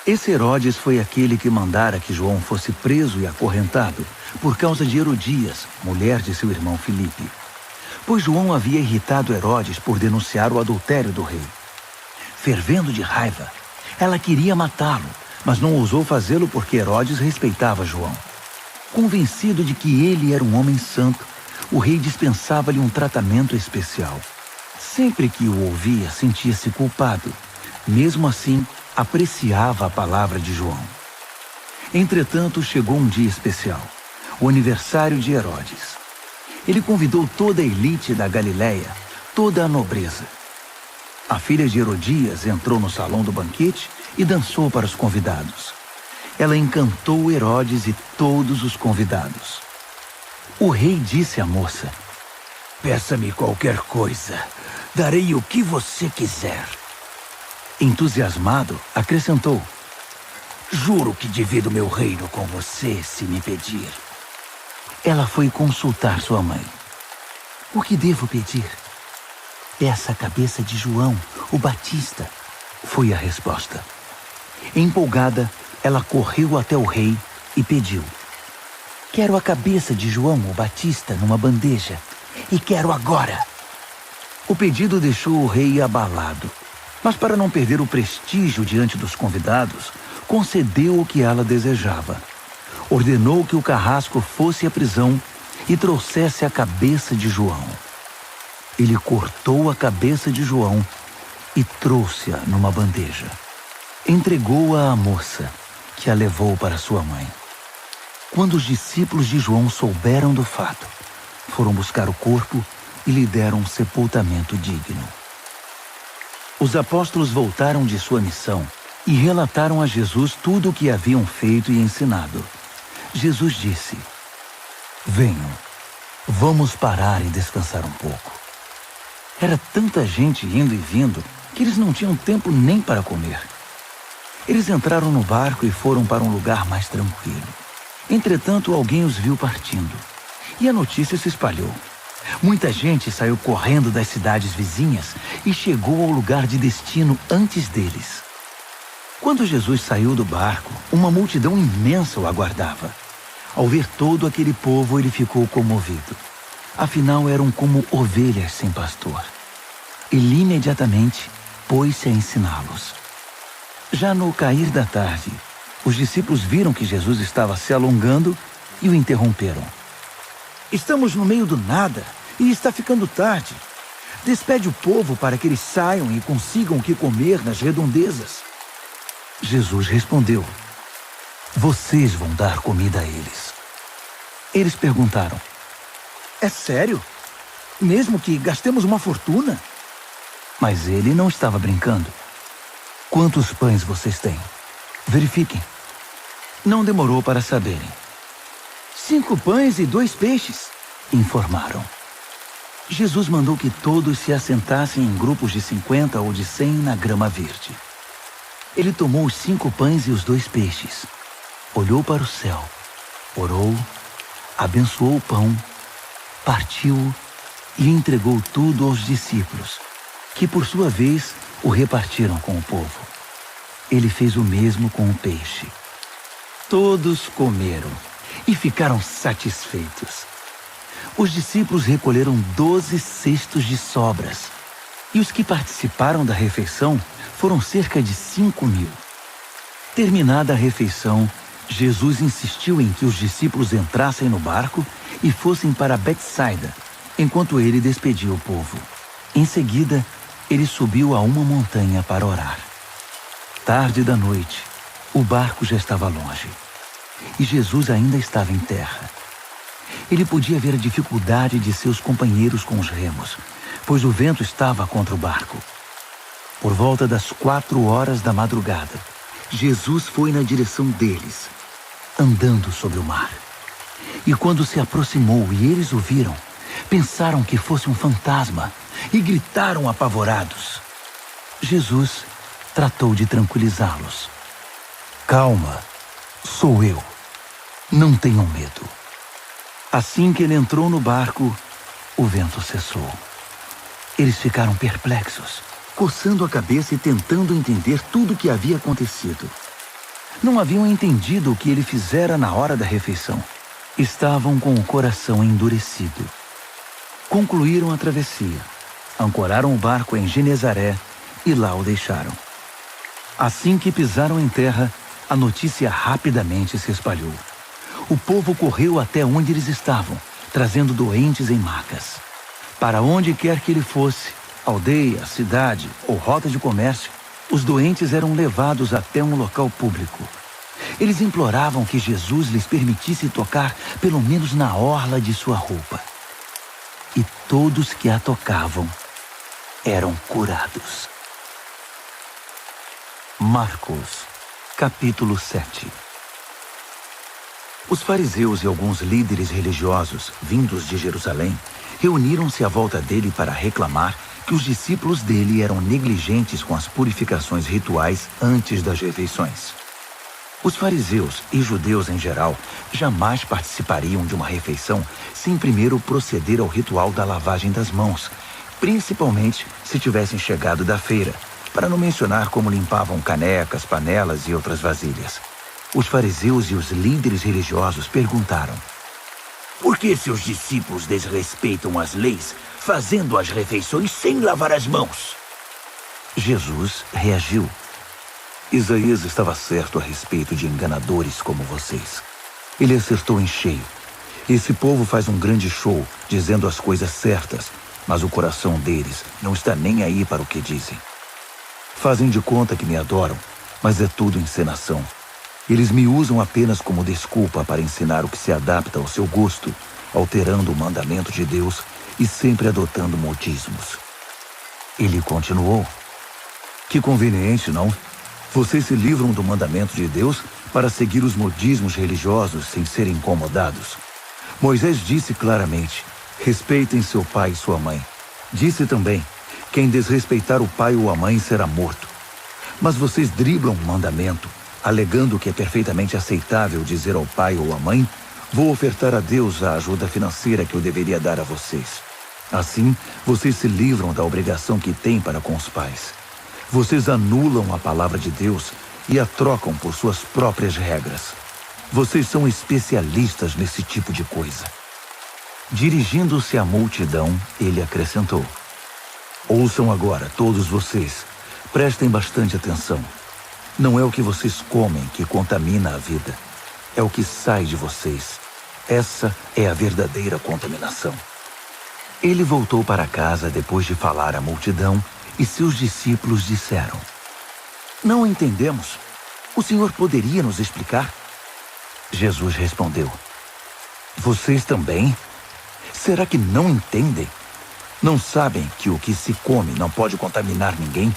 Esse Herodes foi aquele que mandara que João fosse preso e acorrentado por causa de Herodias, mulher de seu irmão Filipe. Pois João havia irritado Herodes por denunciar o adultério do rei. Fervendo de raiva, ela queria matá-lo, mas não ousou fazê-lo porque Herodes respeitava João. Convencido de que ele era um homem santo, o rei dispensava-lhe um tratamento especial. Sempre que o ouvia, sentia-se culpado. Mesmo assim, apreciava a palavra de João. Entretanto, chegou um dia especial, o aniversário de Herodes. Ele convidou toda a elite da Galileia, toda a nobreza. A filha de Herodias entrou no salão do banquete e dançou para os convidados. Ela encantou Herodes e todos os convidados. O rei disse à moça: peça-me qualquer coisa, darei o que você quiser. Entusiasmado, acrescentou: juro que divido meu reino com você se me pedir. Ela foi consultar sua mãe. O que devo pedir? Peça a cabeça de João, o Batista, foi a resposta. Empolgada, ela correu até o rei e pediu: quero a cabeça de João, o Batista, numa bandeja. E quero agora. O pedido deixou o rei abalado. Mas para não perder o prestígio diante dos convidados, concedeu o que ela desejava. Ordenou que o carrasco fosse à prisão e trouxesse a cabeça de João. Ele cortou a cabeça de João e trouxe-a numa bandeja. Entregou-a à moça, que a levou para sua mãe. Quando os discípulos de João souberam do fato, foram buscar o corpo e lhe deram um sepultamento digno. Os apóstolos voltaram de sua missão e relataram a Jesus tudo o que haviam feito e ensinado. Jesus disse: venham, vamos parar e descansar um pouco. Era tanta gente indo e vindo que eles não tinham tempo nem para comer. Eles entraram no barco e foram para um lugar mais tranquilo. Entretanto, alguém os viu partindo. E a notícia se espalhou. Muita gente saiu correndo das cidades vizinhas e chegou ao lugar de destino antes deles. Quando Jesus saiu do barco, uma multidão imensa o aguardava. Ao ver todo aquele povo, ele ficou comovido. Afinal, eram como ovelhas sem pastor. Ele imediatamente pôs-se a ensiná-los. Já no cair da tarde, os discípulos viram que Jesus estava se alongando e o interromperam. Estamos no meio do nada e está ficando tarde. Despede o povo para que eles saiam e consigam o que comer nas redondezas. Jesus respondeu: vocês vão dar comida a eles. Eles perguntaram: É sério? Mesmo que gastemos uma fortuna? Mas ele não estava brincando. Quantos pães vocês têm? Verifiquem. Não demorou para saberem. 5 pães e 2 peixes, informaram. Jesus mandou que todos se assentassem em grupos de 50 ou de 100 na grama verde. Ele tomou os 5 pães e os 2 peixes, olhou para o céu, orou, abençoou o pão, partiu e entregou tudo aos discípulos, que por sua vez o repartiram com o povo. Ele fez o mesmo com o peixe. Todos comeram e ficaram satisfeitos. Os discípulos recolheram 12 cestos de sobras, e os que participaram da refeição foram cerca de 5.000. Terminada a refeição, Jesus insistiu em que os discípulos entrassem no barco e fossem para Betsaida, enquanto ele despedia o povo. Em seguida, ele subiu a uma montanha para orar. Tarde da noite, o barco já estava longe, e Jesus ainda estava em terra. Ele podia ver a dificuldade de seus companheiros com os remos, pois o vento estava contra o barco. Por volta das 4 horas da madrugada, Jesus foi na direção deles, andando sobre o mar. E quando se aproximou e eles o viram, pensaram que fosse um fantasma e gritaram apavorados. Jesus tratou de tranquilizá-los. Calma, sou eu. Não tenham medo. Assim que ele entrou no barco, o vento cessou. Eles ficaram perplexos, coçando a cabeça e tentando entender tudo o que havia acontecido. Não haviam entendido o que ele fizera na hora da refeição. Estavam com o coração endurecido. Concluíram a travessia, ancoraram o barco em Genezaré e lá o deixaram. Assim que pisaram em terra, a notícia rapidamente se espalhou. O povo correu até onde eles estavam, trazendo doentes em macas. Para onde quer que ele fosse, aldeia, cidade ou rota de comércio, os doentes eram levados até um local público. Eles imploravam que Jesus lhes permitisse tocar pelo menos na orla de sua roupa. E todos que a tocavam eram curados. Marcos, capítulo 7. Os fariseus e alguns líderes religiosos, vindos de Jerusalém, reuniram-se à volta dele para reclamar que os discípulos dele eram negligentes com as purificações rituais antes das refeições. Os fariseus e judeus em geral jamais participariam de uma refeição sem primeiro proceder ao ritual da lavagem das mãos, principalmente se tivessem chegado da feira, para não mencionar como limpavam canecas, panelas e outras vasilhas. Os fariseus e os líderes religiosos perguntaram: por que seus discípulos desrespeitam as leis, fazendo as refeições sem lavar as mãos? Jesus reagiu: Isaías estava certo a respeito de enganadores como vocês. Ele acertou em cheio. Esse povo faz um grande show, dizendo as coisas certas, mas o coração deles não está nem aí para o que dizem. Fazem de conta que me adoram, mas é tudo encenação. Eles me usam apenas como desculpa para ensinar o que se adapta ao seu gosto, alterando o mandamento de Deus e sempre adotando modismos. Ele continuou: que conveniente, não? Vocês se livram do mandamento de Deus para seguir os modismos religiosos sem serem incomodados. Moisés disse claramente: respeitem seu pai e sua mãe. Disse também: quem desrespeitar o pai ou a mãe será morto. Mas vocês driblam um mandamento, alegando que é perfeitamente aceitável dizer ao pai ou à mãe: vou ofertar a Deus a ajuda financeira que eu deveria dar a vocês. Assim, vocês se livram da obrigação que têm para com os pais. Vocês anulam a palavra de Deus e a trocam por suas próprias regras. Vocês são especialistas nesse tipo de coisa. Dirigindo-se à multidão, ele acrescentou: ouçam agora, todos vocês. Prestem bastante atenção. Não é o que vocês comem que contamina a vida. É o que sai de vocês. Essa é a verdadeira contaminação. Ele voltou para casa depois de falar à multidão e seus discípulos disseram: não entendemos. O Senhor poderia nos explicar? Jesus respondeu: vocês também? Será que não entendem? Não sabem que o que se come não pode contaminar ninguém?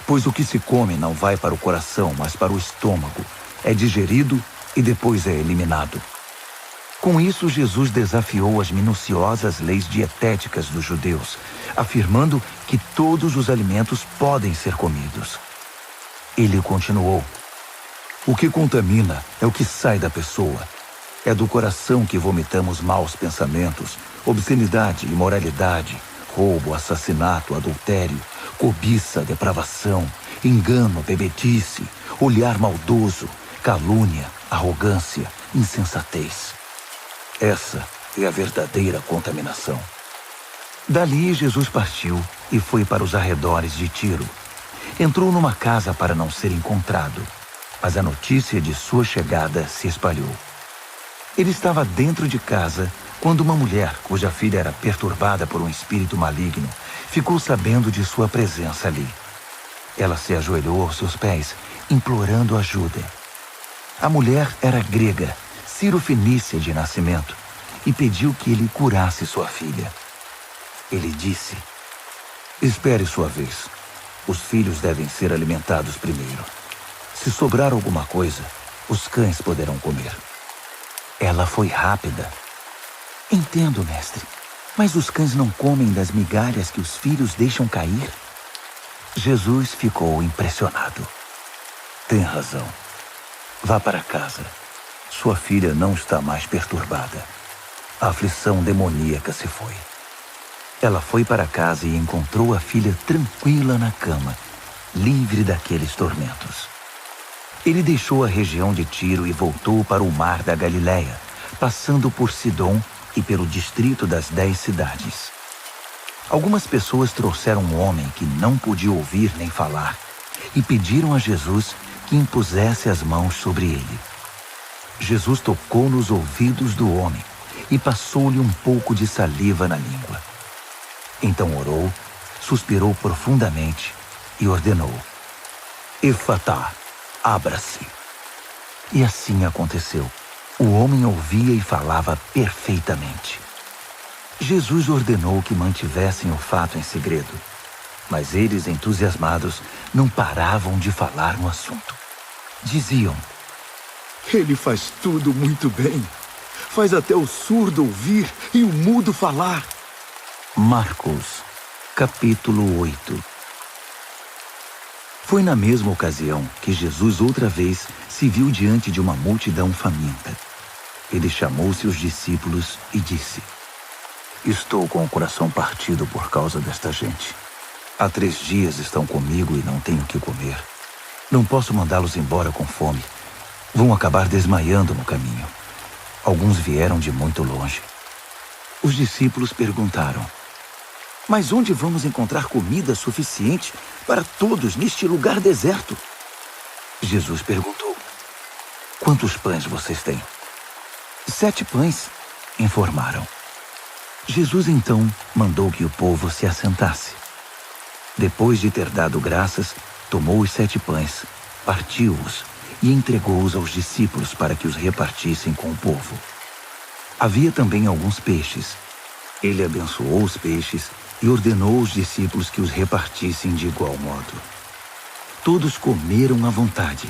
Pois o que se come não vai para o coração, mas para o estômago. É digerido e depois é eliminado. Com isso, Jesus desafiou as minuciosas leis dietéticas dos judeus, afirmando que todos os alimentos podem ser comidos. Ele continuou: o que contamina é o que sai da pessoa. É do coração que vomitamos maus pensamentos, obscenidade, imoralidade, roubo, assassinato, adultério, cobiça, depravação, engano, bebedice, olhar maldoso, calúnia, arrogância, insensatez. Essa é a verdadeira contaminação. Dali, Jesus partiu e foi para os arredores de Tiro. Entrou numa casa para não ser encontrado, mas a notícia de sua chegada se espalhou. Ele estava dentro de casa quando uma mulher, cuja filha era perturbada por um espírito maligno, ficou sabendo de sua presença ali. Ela se ajoelhou aos seus pés, implorando ajuda. A mulher era grega, cirofenícia de nascimento, e pediu que ele curasse sua filha. Ele disse: espere sua vez. Os filhos devem ser alimentados primeiro. Se sobrar alguma coisa, os cães poderão comer. Ela foi rápida. Entendo, mestre, mas os cães não comem das migalhas que os filhos deixam cair? Jesus ficou impressionado. Tem razão. Vá para casa. Sua filha não está mais perturbada. A aflição demoníaca se foi. Ela foi para casa e encontrou a filha tranquila na cama, livre daqueles tormentos. Ele deixou a região de Tiro e voltou para o mar da Galileia, passando por Sidom e pelo distrito das 10 cidades. Algumas pessoas trouxeram um homem que não podia ouvir nem falar e pediram a Jesus que impusesse as mãos sobre ele. Jesus tocou nos ouvidos do homem e passou-lhe um pouco de saliva na língua. Então orou, suspirou profundamente e ordenou: Efatá, abra-se. E assim aconteceu. O homem ouvia e falava perfeitamente. Jesus ordenou que mantivessem o fato em segredo, mas eles, entusiasmados, não paravam de falar no assunto. Diziam: ele faz tudo muito bem. Faz até o surdo ouvir e o mudo falar. Marcos, capítulo 8. Foi na mesma ocasião que Jesus outra vez se viu diante de uma multidão faminta. Ele chamou seus discípulos e disse: Estou com o coração partido por causa desta gente. Há 3 dias estão comigo e não tenho o que comer. Não posso mandá-los embora com fome. Vão acabar desmaiando no caminho. Alguns vieram de muito longe. Os discípulos perguntaram: Mas onde vamos encontrar comida suficiente para todos neste lugar deserto? Jesus perguntou: Quantos pães vocês têm? 7 pães, informaram. Jesus então mandou que o povo se assentasse. Depois de ter dado graças, tomou os 7 pães, partiu-os e entregou-os aos discípulos para que os repartissem com o povo. Havia também alguns peixes. Ele abençoou os peixes e ordenou aos discípulos que os repartissem de igual modo. Todos comeram à vontade,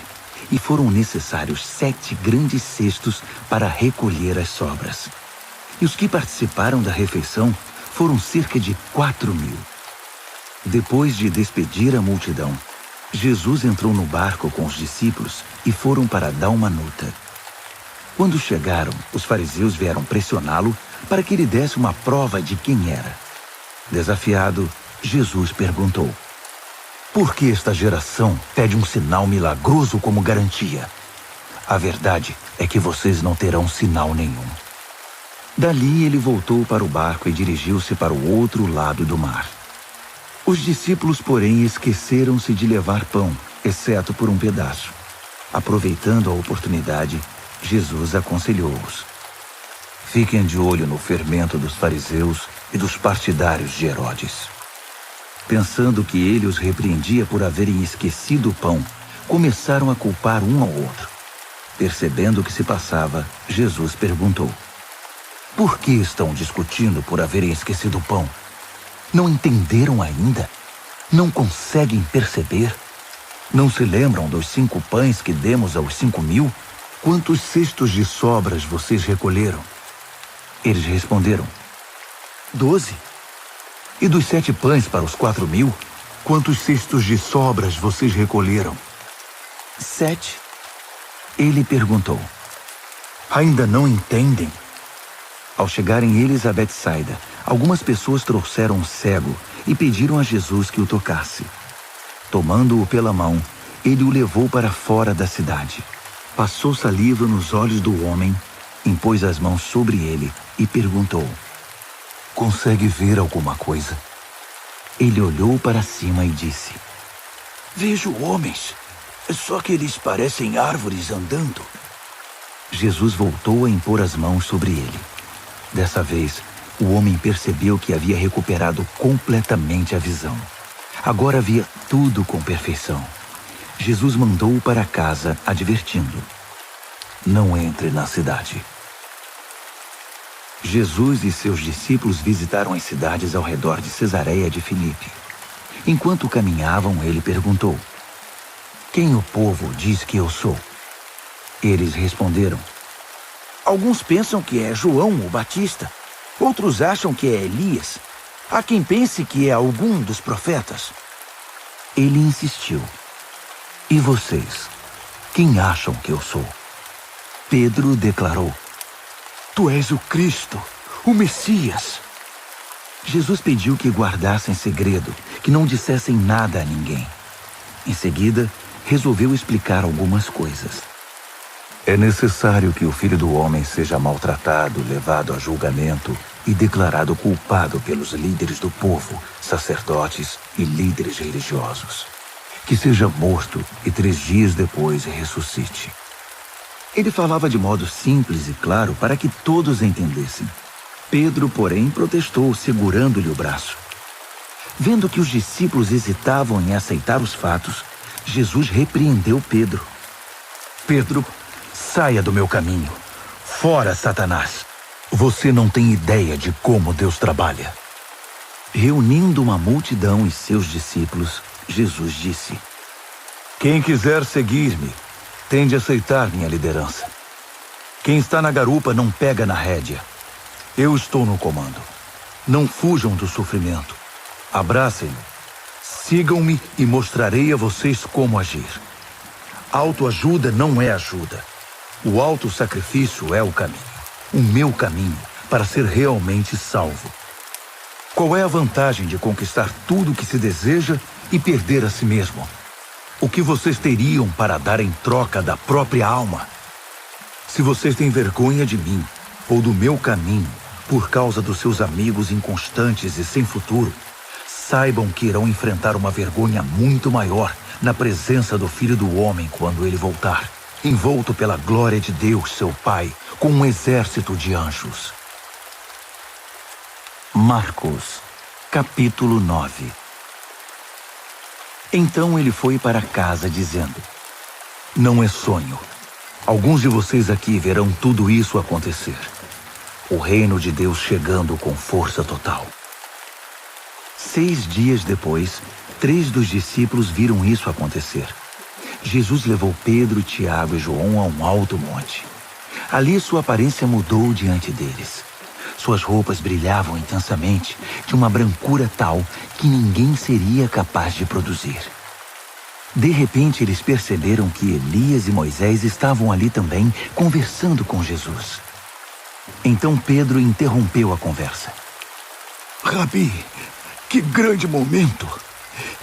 e foram necessários 7 grandes cestos para recolher as sobras. E os que participaram da refeição foram cerca de 4.000. Depois de despedir a multidão, Jesus entrou no barco com os discípulos e foram para Dalmanuta. Quando chegaram, os fariseus vieram pressioná-lo para que ele desse uma prova de quem era. Desafiado, Jesus perguntou: por que esta geração pede um sinal milagroso como garantia? A verdade é que vocês não terão sinal nenhum. Dali ele voltou para o barco e dirigiu-se para o outro lado do mar. Os discípulos, porém, esqueceram-se de levar pão, exceto por um pedaço. Aproveitando a oportunidade, Jesus aconselhou-os: fiquem de olho no fermento dos fariseus e dos partidários de Herodes. Pensando que ele os repreendia por haverem esquecido o pão, começaram a culpar um ao outro. Percebendo o que se passava, Jesus perguntou: por que estão discutindo por haverem esquecido o pão? Não entenderam ainda? Não conseguem perceber? Não se lembram dos 5 pães que demos aos 5.000? Quantos cestos de sobras vocês recolheram? Eles responderam: 12. E dos 7 pães para os 4.000, quantos cestos de sobras vocês recolheram? 7. Ele perguntou: ainda não entendem? Ao chegarem eles a Betsaida, algumas pessoas trouxeram um cego e pediram a Jesus que o tocasse. Tomando-o pela mão, ele o levou para fora da cidade. Passou saliva nos olhos do homem, impôs as mãos sobre ele e perguntou: consegue ver alguma coisa? Ele olhou para cima e disse: vejo homens, só que eles parecem árvores andando. Jesus voltou a impor as mãos sobre ele. Dessa vez, o homem percebeu que havia recuperado completamente a visão. Agora via tudo com perfeição. Jesus mandou-o para casa, advertindo: não entre na cidade. Jesus e seus discípulos visitaram as cidades ao redor de Cesareia de Filipe. Enquanto caminhavam, ele perguntou: quem o povo diz que eu sou? Eles responderam: alguns pensam que é João o Batista, outros acham que é Elias. Há quem pense que é algum dos profetas. Ele insistiu: e vocês, quem acham que eu sou? Pedro declarou: tu és o Cristo, o Messias. Jesus pediu que guardassem segredo, que não dissessem nada a ninguém. Em seguida, resolveu explicar algumas coisas. É necessário que o Filho do Homem seja maltratado, levado a julgamento e declarado culpado pelos líderes do povo, sacerdotes e líderes religiosos. Que seja morto e 3 dias depois ressuscite. Ele falava de modo simples e claro para que todos entendessem. Pedro, porém, protestou, segurando-lhe o braço. Vendo que os discípulos hesitavam em aceitar os fatos, Jesus repreendeu Pedro. Pedro, saia do meu caminho. Fora, Satanás. Você não tem ideia de como Deus trabalha. Reunindo uma multidão e seus discípulos, Jesus disse: quem quiser seguir-me, tem de aceitar minha liderança. Quem está na garupa não pega na rédea. Eu estou no comando. Não fujam do sofrimento. Abracem-me. Sigam-me e mostrarei a vocês como agir. Autoajuda não é ajuda. O autossacrifício é o caminho. O meu caminho para ser realmente salvo. Qual é a vantagem de conquistar tudo o que se deseja e perder a si mesmo? O que vocês teriam para dar em troca da própria alma? Se vocês têm vergonha de mim ou do meu caminho por causa dos seus amigos inconstantes e sem futuro, saibam que irão enfrentar uma vergonha muito maior na presença do Filho do Homem quando ele voltar, envolto pela glória de Deus, seu Pai, com um exército de anjos. Marcos, capítulo 9. Então ele foi para casa dizendo: não é sonho. Alguns de vocês aqui verão tudo isso acontecer. O reino de Deus chegando com força total. 6 dias depois, 3 dos discípulos viram isso acontecer. Jesus levou Pedro, Tiago e João a um alto monte. Ali sua aparência mudou diante deles. Suas roupas brilhavam intensamente, de uma brancura tal que ninguém seria capaz de produzir. De repente, eles perceberam que Elias e Moisés estavam ali também, conversando com Jesus. Então Pedro interrompeu a conversa. Rabi, que grande momento!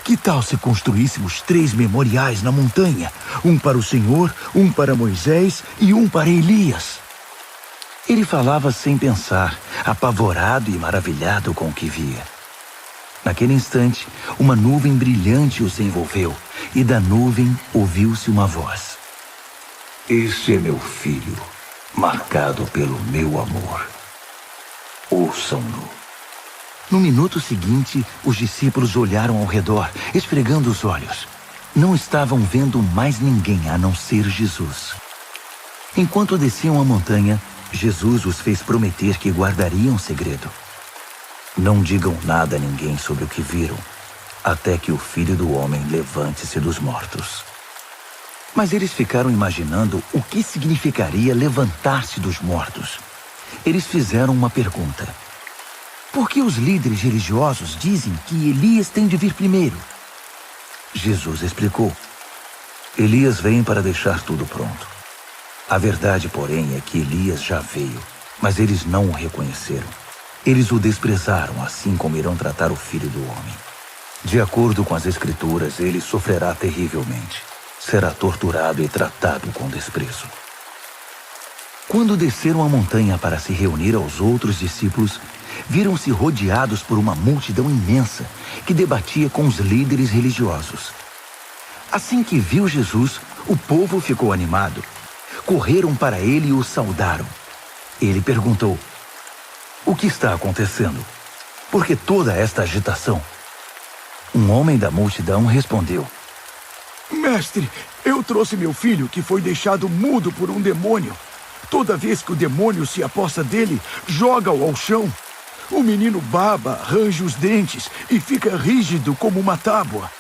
Que tal se construíssemos 3 memoriais na montanha? Um para o Senhor, um para Moisés e um para Elias. Ele falava sem pensar, apavorado e maravilhado com o que via. Naquele instante, uma nuvem brilhante os envolveu, e da nuvem ouviu-se uma voz. Este é meu filho, marcado pelo meu amor. Ouçam-no. No minuto seguinte, os discípulos olharam ao redor, esfregando os olhos. Não estavam vendo mais ninguém a não ser Jesus. Enquanto desciam a montanha, Jesus os fez prometer que guardariam segredo. Não digam nada a ninguém sobre o que viram, até que o Filho do Homem levante-se dos mortos. Mas eles ficaram imaginando o que significaria levantar-se dos mortos. Eles fizeram uma pergunta. Por que os líderes religiosos dizem que Elias tem de vir primeiro? Jesus explicou. Elias vem para deixar tudo pronto. A verdade, porém, é que Elias já veio, mas eles não o reconheceram. Eles o desprezaram, assim como irão tratar o Filho do Homem. De acordo com as Escrituras, ele sofrerá terrivelmente. Será torturado e tratado com desprezo. Quando desceram a montanha para se reunir aos outros discípulos, viram-se rodeados por uma multidão imensa que debatia com os líderes religiosos. Assim que viu Jesus, o povo ficou animado. Correram para ele e o saudaram. Ele perguntou: o que está acontecendo? Por que toda esta agitação? Um homem da multidão respondeu: Mestre, eu trouxe meu filho que foi deixado mudo por um demônio. Toda vez que o demônio se aposta dele, joga-o ao chão. O menino baba, range os dentes e fica rígido como uma tábua.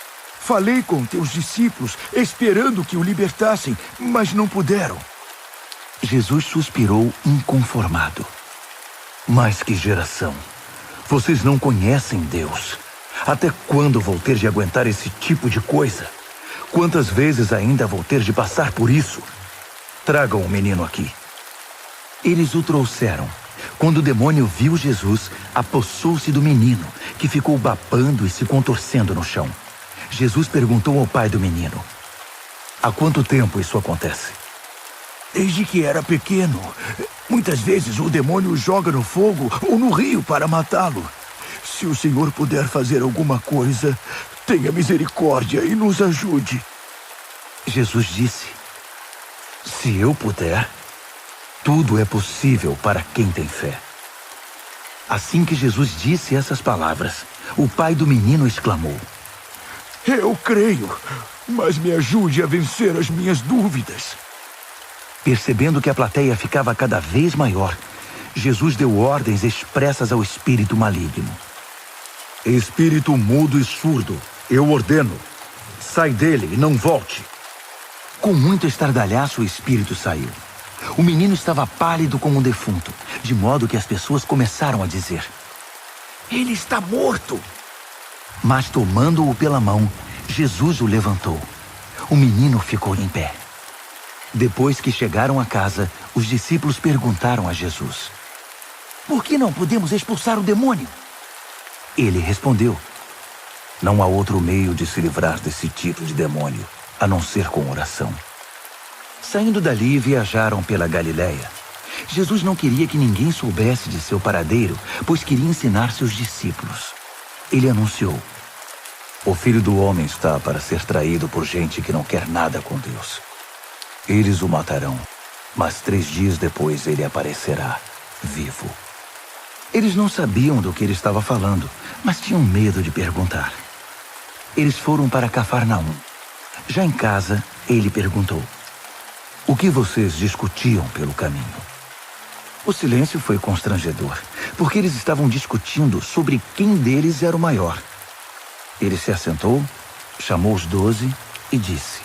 Falei com teus discípulos, esperando que o libertassem, mas não puderam. Jesus suspirou inconformado. Mas que geração! Vocês não conhecem Deus. Até quando vou ter de aguentar esse tipo de coisa? Quantas vezes ainda vou ter de passar por isso? Tragam o menino aqui. Eles o trouxeram. Quando o demônio viu Jesus, apossou-se do menino, que ficou babando e se contorcendo no chão. Jesus perguntou ao pai do menino: há quanto tempo isso acontece? Desde que era pequeno. Muitas vezes o demônio o joga no fogo ou no rio para matá-lo. Se o Senhor puder fazer alguma coisa, tenha misericórdia e nos ajude. Jesus disse: se eu puder, tudo é possível para quem tem fé. Assim que Jesus disse essas palavras, o pai do menino exclamou: eu creio, mas me ajude a vencer as minhas dúvidas. Percebendo que a plateia ficava cada vez maior, Jesus deu ordens expressas ao espírito maligno. Espírito mudo e surdo, eu ordeno, sai dele e não volte. Com muito estardalhaço, o espírito saiu. O menino estava pálido como um defunto, de modo que as pessoas começaram a dizer: ele está morto. Mas tomando-o pela mão, Jesus o levantou. O menino ficou em pé. Depois que chegaram a casa, os discípulos perguntaram a Jesus: por que não podemos expulsar o demônio? Ele respondeu: não há outro meio de se livrar desse tipo de demônio, a não ser com oração. Saindo dali, viajaram pela Galileia. Jesus não queria que ninguém soubesse de seu paradeiro, pois queria ensinar seus discípulos. Ele anunciou: o Filho do Homem está para ser traído por gente que não quer nada com Deus. Eles o matarão, mas 3 dias depois ele aparecerá, vivo. Eles não sabiam do que ele estava falando, mas tinham medo de perguntar. Eles foram para Cafarnaum. Já em casa, ele perguntou: o que vocês discutiam pelo caminho? O silêncio foi constrangedor, porque eles estavam discutindo sobre quem deles era o maior. Ele se assentou, chamou os 12 e disse: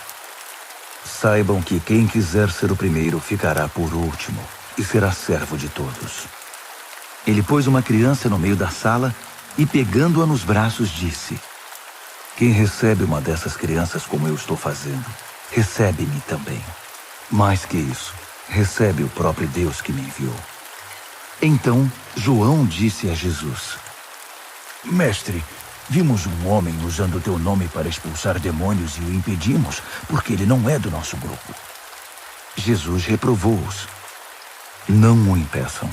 saibam que quem quiser ser o primeiro ficará por último e será servo de todos. Ele pôs uma criança no meio da sala e, pegando-a nos braços, disse: Quem recebe uma dessas crianças como eu estou fazendo, recebe-me também. Mais que isso, recebe o próprio Deus que me enviou. Então, João disse a Jesus: Mestre, vimos um homem usando teu nome para expulsar demônios e o impedimos, porque ele não é do nosso grupo. Jesus reprovou-os. Não o impeçam.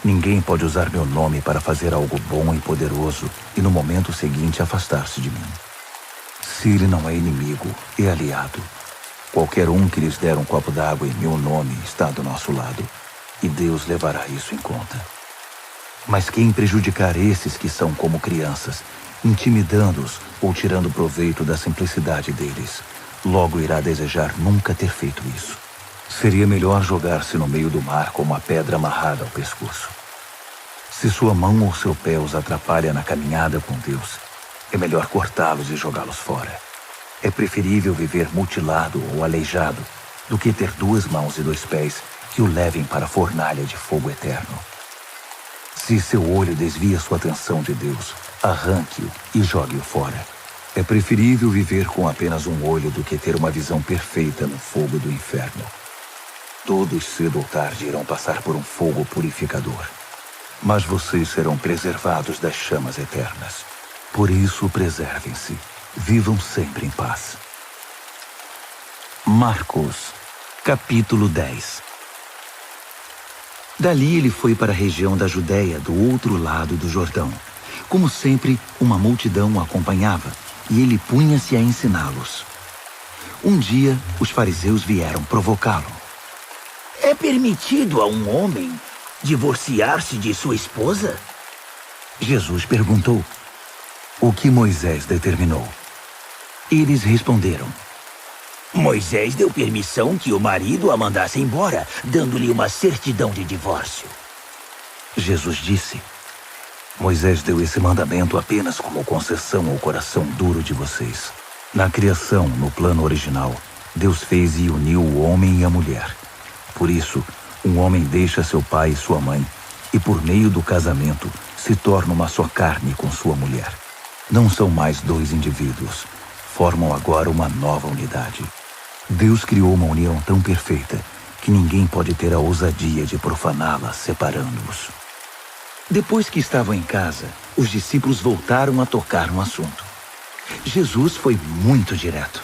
Ninguém pode usar meu nome para fazer algo bom e poderoso e no momento seguinte afastar-se de mim. Se ele não é inimigo, é aliado. Qualquer um que lhes der um copo d'água em meu nome está do nosso lado, e Deus levará isso em conta. Mas quem prejudicar esses que são como crianças, intimidando-os ou tirando proveito da simplicidade deles, logo irá desejar nunca ter feito isso. Seria melhor jogar-se no meio do mar com uma pedra amarrada ao pescoço. Se sua mão ou seu pé os atrapalha na caminhada com Deus, é melhor cortá-los e jogá-los fora. É preferível viver mutilado ou aleijado do que ter 2 mãos e 2 pés que o levem para a fornalha de fogo eterno. Se seu olho desvia sua atenção de Deus, arranque-o e jogue-o fora. É preferível viver com apenas um olho do que ter uma visão perfeita no fogo do inferno. Todos, cedo ou tarde, irão passar por um fogo purificador. Mas vocês serão preservados das chamas eternas. Por isso, preservem-se. Vivam sempre em paz. Marcos, capítulo 10. Dali ele foi para a região da Judéia, do outro lado do Jordão. Como sempre, uma multidão o acompanhava, e ele punha-se a ensiná-los. Um dia, os fariseus vieram provocá-lo. É permitido a um homem divorciar-se de sua esposa? Jesus perguntou: o que Moisés determinou? Eles responderam: Moisés deu permissão que o marido a mandasse embora, dando-lhe uma certidão de divórcio. Jesus disse: Moisés deu esse mandamento apenas como concessão ao coração duro de vocês. Na criação, no plano original, Deus fez e uniu o homem e a mulher. Por isso, um homem deixa seu pai e sua mãe, e por meio do casamento, se torna uma só carne com sua mulher. Não são mais 2 indivíduos, formam agora uma nova unidade. Deus criou uma união tão perfeita que ninguém pode ter a ousadia de profaná-la, separando-os. Depois que estavam em casa, os discípulos voltaram a tocar no assunto. Jesus foi muito direto.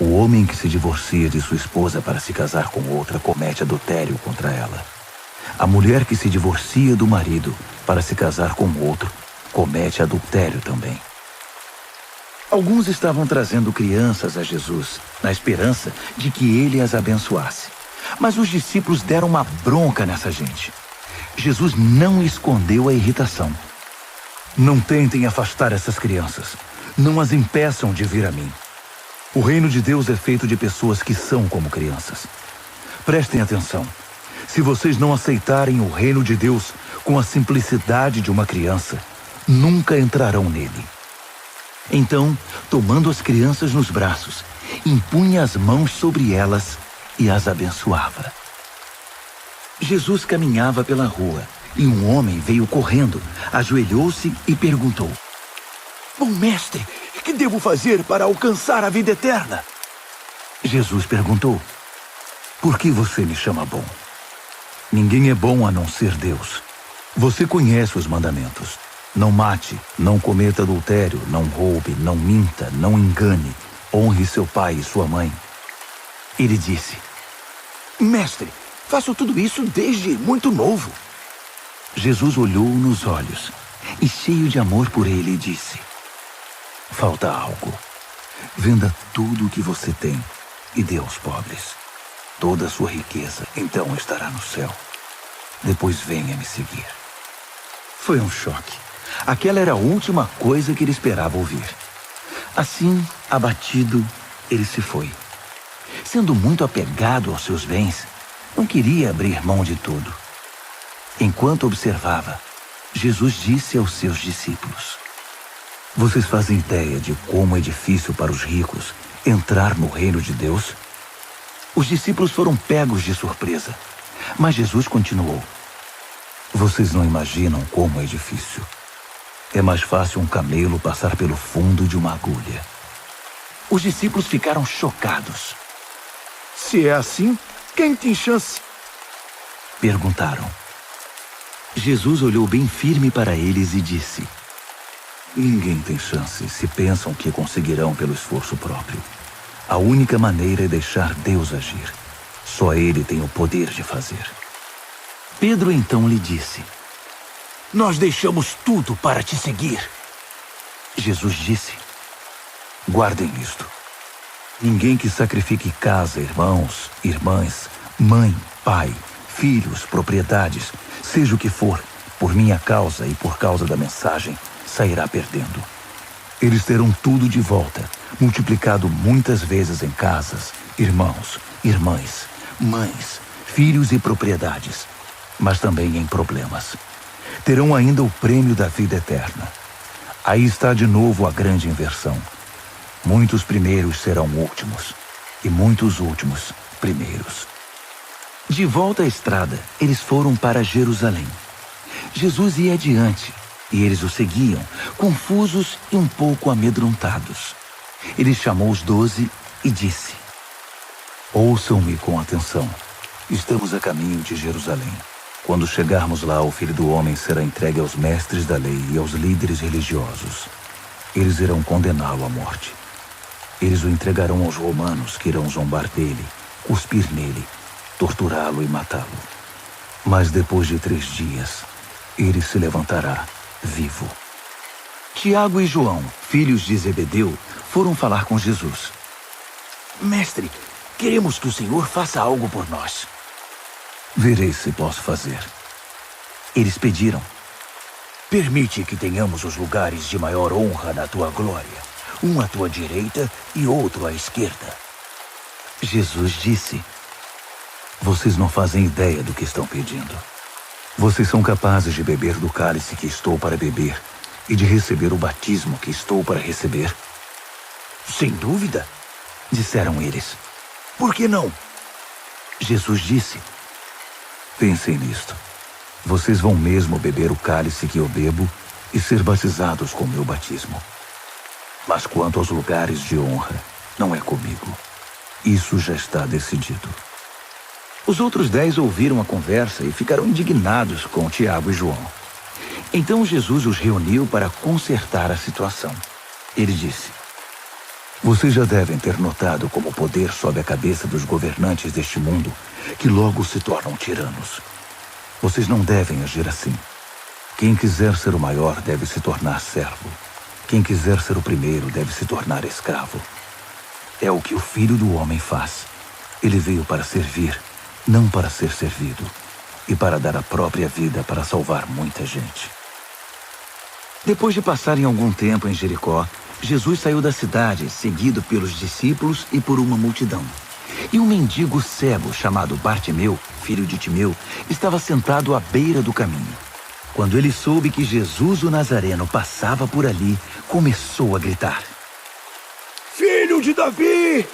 O homem que se divorcia de sua esposa para se casar com outra comete adultério contra ela. A mulher que se divorcia do marido para se casar com outro comete adultério também. Alguns estavam trazendo crianças a Jesus, na esperança de que ele as abençoasse. Mas os discípulos deram uma bronca nessa gente. Jesus não escondeu a irritação. Não tentem afastar essas crianças. Não as impeçam de vir a mim. O reino de Deus é feito de pessoas que são como crianças. Prestem atenção. Se vocês não aceitarem o reino de Deus com a simplicidade de uma criança, nunca entrarão nele. Então, tomando as crianças nos braços, impunha as mãos sobre elas e as abençoava. Jesus caminhava pela rua e um homem veio correndo, ajoelhou-se e perguntou: Bom mestre, que devo fazer para alcançar a vida eterna? Jesus perguntou: por que você me chama bom? Ninguém é bom a não ser Deus. Você conhece os mandamentos. Não mate, não cometa adultério, não roube, não minta, não engane, honre seu pai e sua mãe. Ele disse: Mestre, faço tudo isso desde muito novo. Jesus olhou nos olhos e, cheio de amor por ele, disse: falta algo. Venda tudo o que você tem e dê aos pobres. Toda a sua riqueza então estará no céu. Depois venha me seguir. Foi um choque. Aquela era a última coisa que ele esperava ouvir. Assim, abatido, ele se foi. Sendo muito apegado aos seus bens, não queria abrir mão de tudo. Enquanto observava, Jesus disse aos seus discípulos: vocês fazem ideia de como é difícil para os ricos entrar no reino de Deus? Os discípulos foram pegos de surpresa, mas Jesus continuou: vocês não imaginam como é difícil. É mais fácil um camelo passar pelo fundo de uma agulha. Os discípulos ficaram chocados. Se é assim, quem tem chance? Perguntaram. Jesus olhou bem firme para eles e disse: ninguém tem chance se pensam que conseguirão pelo esforço próprio. A única maneira é deixar Deus agir. Só Ele tem o poder de fazer. Pedro então lhe disse: nós deixamos tudo para te seguir. Jesus disse: guardem isto. Ninguém que sacrifique casa, irmãos, irmãs, mãe, pai, filhos, propriedades, seja o que for, por minha causa e por causa da mensagem, sairá perdendo. Eles terão tudo de volta, multiplicado muitas vezes em casas, irmãos, irmãs, mães, filhos e propriedades, mas também em problemas. Terão ainda o prêmio da vida eterna. Aí está de novo a grande inversão. Muitos primeiros serão últimos, e muitos últimos primeiros. De volta à estrada, eles foram para Jerusalém. Jesus ia adiante, e eles o seguiam, confusos e um pouco amedrontados. Ele chamou os 12 e disse: ouçam-me com atenção. Estamos a caminho de Jerusalém. Quando chegarmos lá, o Filho do Homem será entregue aos mestres da lei e aos líderes religiosos. Eles irão condená-lo à morte. Eles o entregarão aos romanos, que irão zombar dele, cuspir nele, torturá-lo e matá-lo. Mas depois de 3 dias, ele se levantará vivo. Tiago e João, filhos de Zebedeu, foram falar com Jesus. Mestre, queremos que o Senhor faça algo por nós. Verei se posso fazer. Eles pediram: permite que tenhamos os lugares de maior honra na tua glória, um à tua direita e outro à esquerda. Jesus disse: vocês não fazem ideia do que estão pedindo. Vocês são capazes de beber do cálice que estou para beber e de receber o batismo que estou para receber? Sem dúvida, disseram eles. Por que não? Jesus disse: pensem nisto. Vocês vão mesmo beber o cálice que eu bebo e ser batizados com o meu batismo. Mas quanto aos lugares de honra, não é comigo. Isso já está decidido. Os outros 10 ouviram a conversa e ficaram indignados com Tiago e João. Então Jesus os reuniu para consertar a situação. Ele disse: vocês já devem ter notado como o poder sobe a cabeça dos governantes deste mundo, que logo se tornam tiranos. Vocês não devem agir assim. Quem quiser ser o maior deve se tornar servo. Quem quiser ser o primeiro deve se tornar escravo. É o que o Filho do Homem faz. Ele veio para servir, não para ser servido, e para dar a própria vida para salvar muita gente. Depois de passarem algum tempo em Jericó, Jesus saiu da cidade, seguido pelos discípulos e por uma multidão. E um mendigo cego chamado Bartimeu, filho de Timeu, estava sentado à beira do caminho. Quando ele soube que Jesus o Nazareno passava por ali, começou a gritar: Filho de Davi!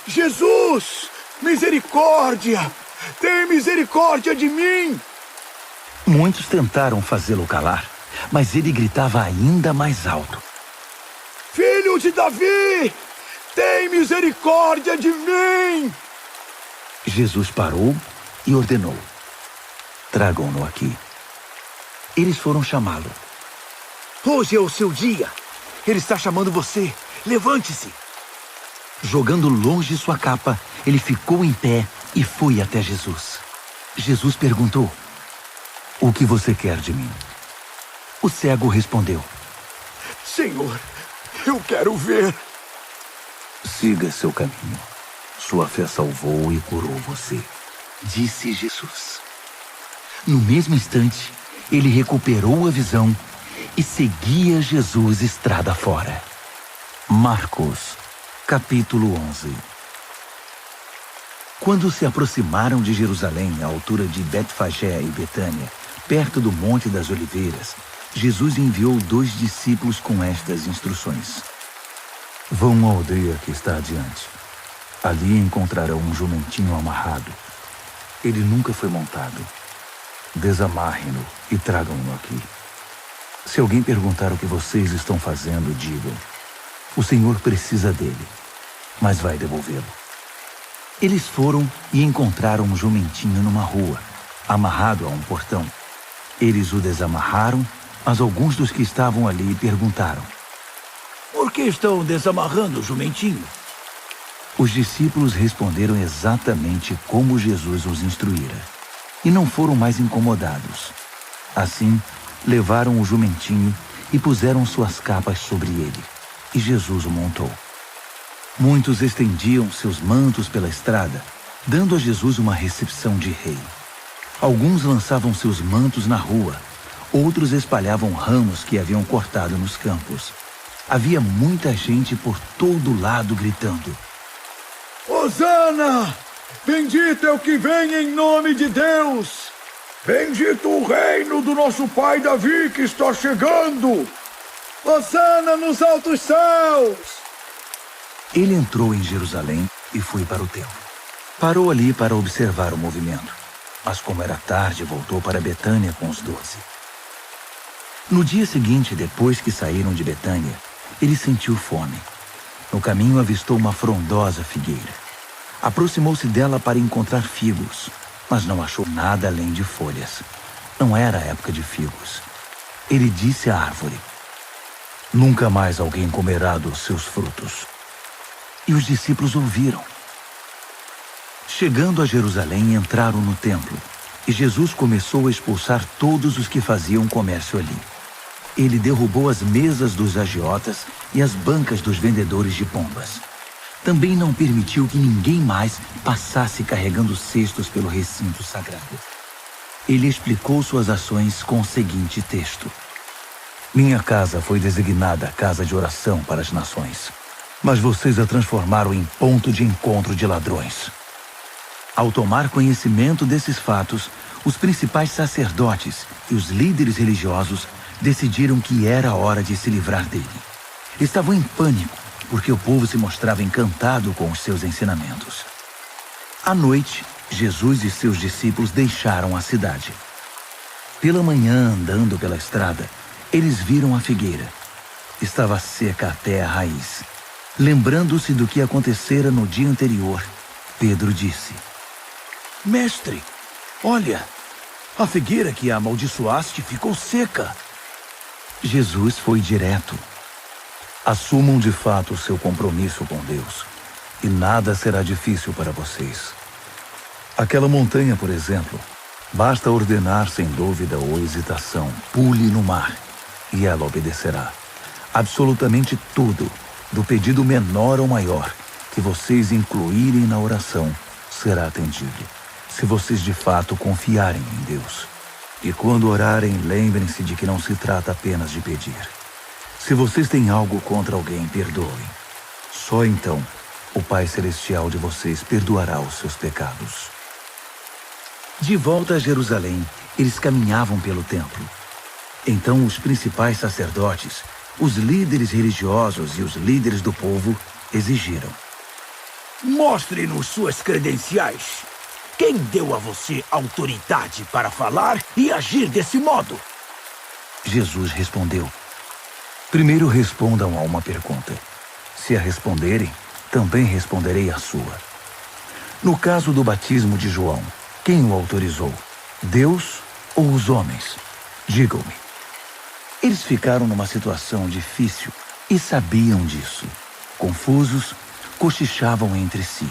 Jesus! Misericórdia! Tem misericórdia de mim! Muitos tentaram fazê-lo calar, mas ele gritava ainda mais alto: Filho de Davi! Tem misericórdia de mim! Jesus parou e ordenou: tragam-no aqui. Eles foram chamá-lo. Hoje é o seu dia. Ele está chamando você. Levante-se. Jogando longe sua capa, ele ficou em pé e foi até Jesus. Jesus perguntou: o que você quer de mim? O cego respondeu: Senhor, eu quero ver. Siga seu caminho. Sua fé salvou e curou você, disse Jesus. No mesmo instante, ele recuperou a visão e seguia Jesus estrada fora. Marcos, capítulo 11. Quando se aproximaram de Jerusalém, à altura de Betfagé e Betânia, perto do Monte das Oliveiras, Jesus enviou 2 discípulos com estas instruções: vão à aldeia que está adiante. Ali encontrarão um jumentinho amarrado. Ele nunca foi montado. Desamarrem-no e tragam-no aqui. Se alguém perguntar o que vocês estão fazendo, digam: o Senhor precisa dele, mas vai devolvê-lo. Eles foram e encontraram um jumentinho numa rua, amarrado a um portão. Eles o desamarraram, mas alguns dos que estavam ali perguntaram: Por que estão desamarrando o jumentinho? Os discípulos responderam exatamente como Jesus os instruíra, e não foram mais incomodados. Assim, levaram o jumentinho e puseram suas capas sobre ele, e Jesus o montou. Muitos estendiam seus mantos pela estrada, dando a Jesus uma recepção de rei. Alguns lançavam seus mantos na rua, outros espalhavam ramos que haviam cortado nos campos. Havia muita gente por todo lado gritando: Hosana! Bendito é o que vem em nome de Deus! Bendito o reino do nosso pai Davi que está chegando! Hosana nos altos céus! Ele entrou em Jerusalém e foi para o templo. Parou ali para observar o movimento, mas como era tarde, voltou para Betânia com os 12. No dia seguinte, depois que saíram de Betânia, ele sentiu fome. No caminho avistou uma frondosa figueira. Aproximou-se dela para encontrar figos, mas não achou nada além de folhas. Não era a época de figos. Ele disse à árvore: Nunca mais alguém comerá dos seus frutos. E os discípulos ouviram. Chegando a Jerusalém, entraram no templo, e Jesus começou a expulsar todos os que faziam comércio ali. Ele derrubou as mesas dos agiotas e as bancas dos vendedores de pombas. Também não permitiu que ninguém mais passasse carregando cestos pelo recinto sagrado. Ele explicou suas ações com o seguinte texto: Minha casa foi designada casa de oração para as nações, mas vocês a transformaram em ponto de encontro de ladrões. Ao tomar conhecimento desses fatos, os principais sacerdotes e os líderes religiosos decidiram que era a hora de se livrar dele. Estavam em pânico, porque o povo se mostrava encantado com os seus ensinamentos. À noite, Jesus e seus discípulos deixaram a cidade. Pela manhã, andando pela estrada, eles viram a figueira. Estava seca até a raiz. Lembrando-se do que acontecera no dia anterior, Pedro disse: Mestre, olha, a figueira que amaldiçoaste ficou seca. Jesus foi direto: Assumam de fato o seu compromisso com Deus, e nada será difícil para vocês. Aquela montanha, por exemplo, basta ordenar sem dúvida ou hesitação: pule no mar, e ela obedecerá. Absolutamente tudo, do pedido menor ao maior, que vocês incluírem na oração, será atendido, se vocês de fato confiarem em Deus. E quando orarem, lembrem-se de que não se trata apenas de pedir. Se vocês têm algo contra alguém, perdoem. Só então, o Pai Celestial de vocês perdoará os seus pecados. De volta a Jerusalém, eles caminhavam pelo templo. Então os principais sacerdotes, os líderes religiosos e os líderes do povo exigiram: Mostre-nos suas credenciais. Quem deu a você autoridade para falar e agir desse modo? Jesus respondeu: Primeiro respondam a uma pergunta. Se a responderem, também responderei a sua. No caso do batismo de João, quem o autorizou? Deus ou os homens? Digam-me. Eles ficaram numa situação difícil e sabiam disso. Confusos, cochichavam entre si.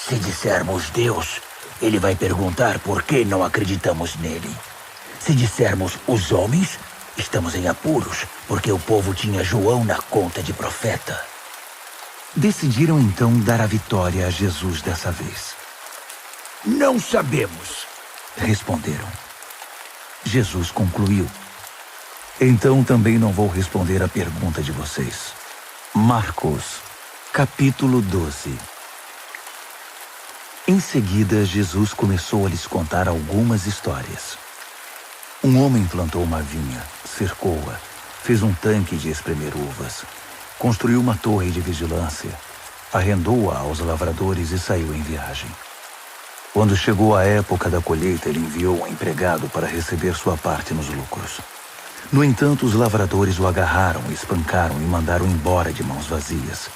Se dissermos Deus, ele vai perguntar por que não acreditamos nele. Se dissermos os homens, estamos em apuros, porque o povo tinha João na conta de profeta. Decidiram então dar a vitória a Jesus dessa vez. Não sabemos, responderam. Jesus concluiu: Então também não vou responder a pergunta de vocês. Marcos, capítulo 12. Em seguida, Jesus começou a lhes contar algumas histórias. Um homem plantou uma vinha, cercou-a, fez um tanque de espremer uvas, construiu uma torre de vigilância, arrendou-a aos lavradores e saiu em viagem. Quando chegou a época da colheita, ele enviou um empregado para receber sua parte nos lucros. No entanto, os lavradores o agarraram, espancaram e mandaram embora de mãos vazias.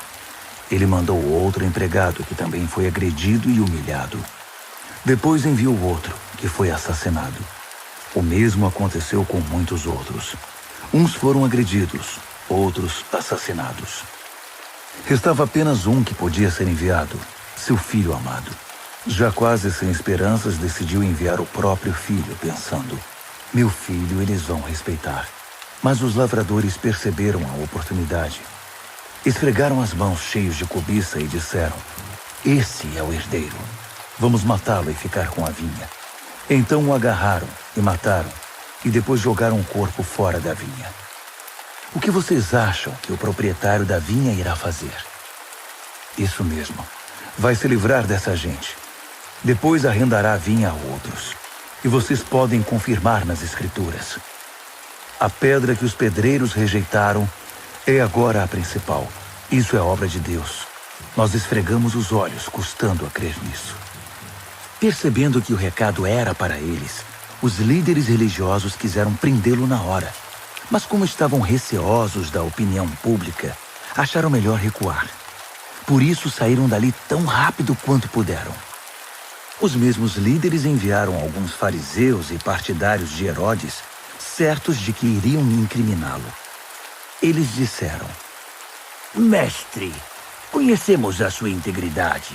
Ele mandou outro empregado, que também foi agredido e humilhado. Depois enviou outro, que foi assassinado. O mesmo aconteceu com muitos outros. Uns foram agredidos, outros assassinados. Restava apenas um que podia ser enviado, seu filho amado. Já quase sem esperanças, decidiu enviar o próprio filho, pensando: meu filho eles vão respeitar. Mas os lavradores perceberam a oportunidade. Esfregaram as mãos cheios de cobiça e disseram: esse é o herdeiro. Vamos matá-lo e ficar com a vinha. Então o agarraram e mataram, e depois jogaram o corpo fora da vinha. O que vocês acham que o proprietário da vinha irá fazer? Isso mesmo. Vai se livrar dessa gente. Depois arrendará a vinha a outros. E vocês podem confirmar nas Escrituras. A pedra que os pedreiros rejeitaram é agora a principal. Isso é obra de Deus. Nós esfregamos os olhos, custando a crer nisso. Percebendo que o recado era para eles, os líderes religiosos quiseram prendê-lo na hora. Mas como estavam receosos da opinião pública, acharam melhor recuar. Por isso saíram dali tão rápido quanto puderam. Os mesmos líderes enviaram alguns fariseus e partidários de Herodes, certos de que iriam incriminá-lo. Eles disseram: mestre, conhecemos a sua integridade.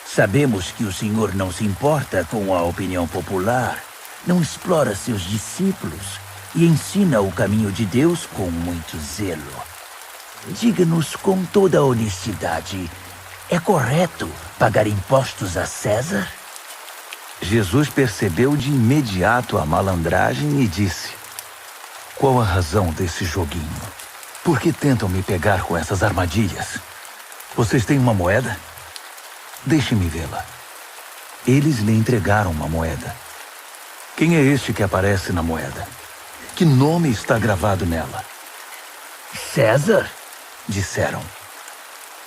Sabemos que o senhor não se importa com a opinião popular, não explora seus discípulos e ensina o caminho de Deus com muito zelo. Diga-nos com toda a honestidade, é correto pagar impostos a César? Jesus percebeu de imediato a malandragem e disse: qual a razão desse joguinho? Por que tentam me pegar com essas armadilhas? Vocês têm uma moeda? Deixe-me vê-la. Eles lhe entregaram uma moeda. Quem é este que aparece na moeda? Que nome está gravado nela? César, disseram.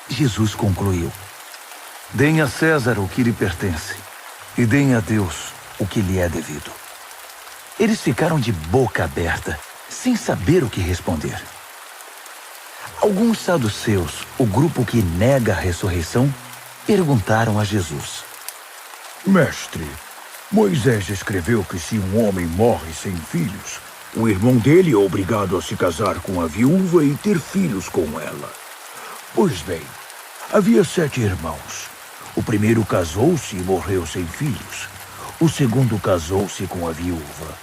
Jesus concluiu: deem a César o que lhe pertence, e deem a Deus o que lhe é devido. Eles ficaram de boca aberta, sem saber o que responder. Alguns saduceus, o grupo que nega a ressurreição, perguntaram a Jesus: mestre, Moisés escreveu que se um homem morre sem filhos, o irmão dele é obrigado a se casar com a viúva e ter filhos com ela. Pois bem, havia 7 irmãos. O primeiro casou-se e morreu sem filhos. O segundo casou-se com a viúva.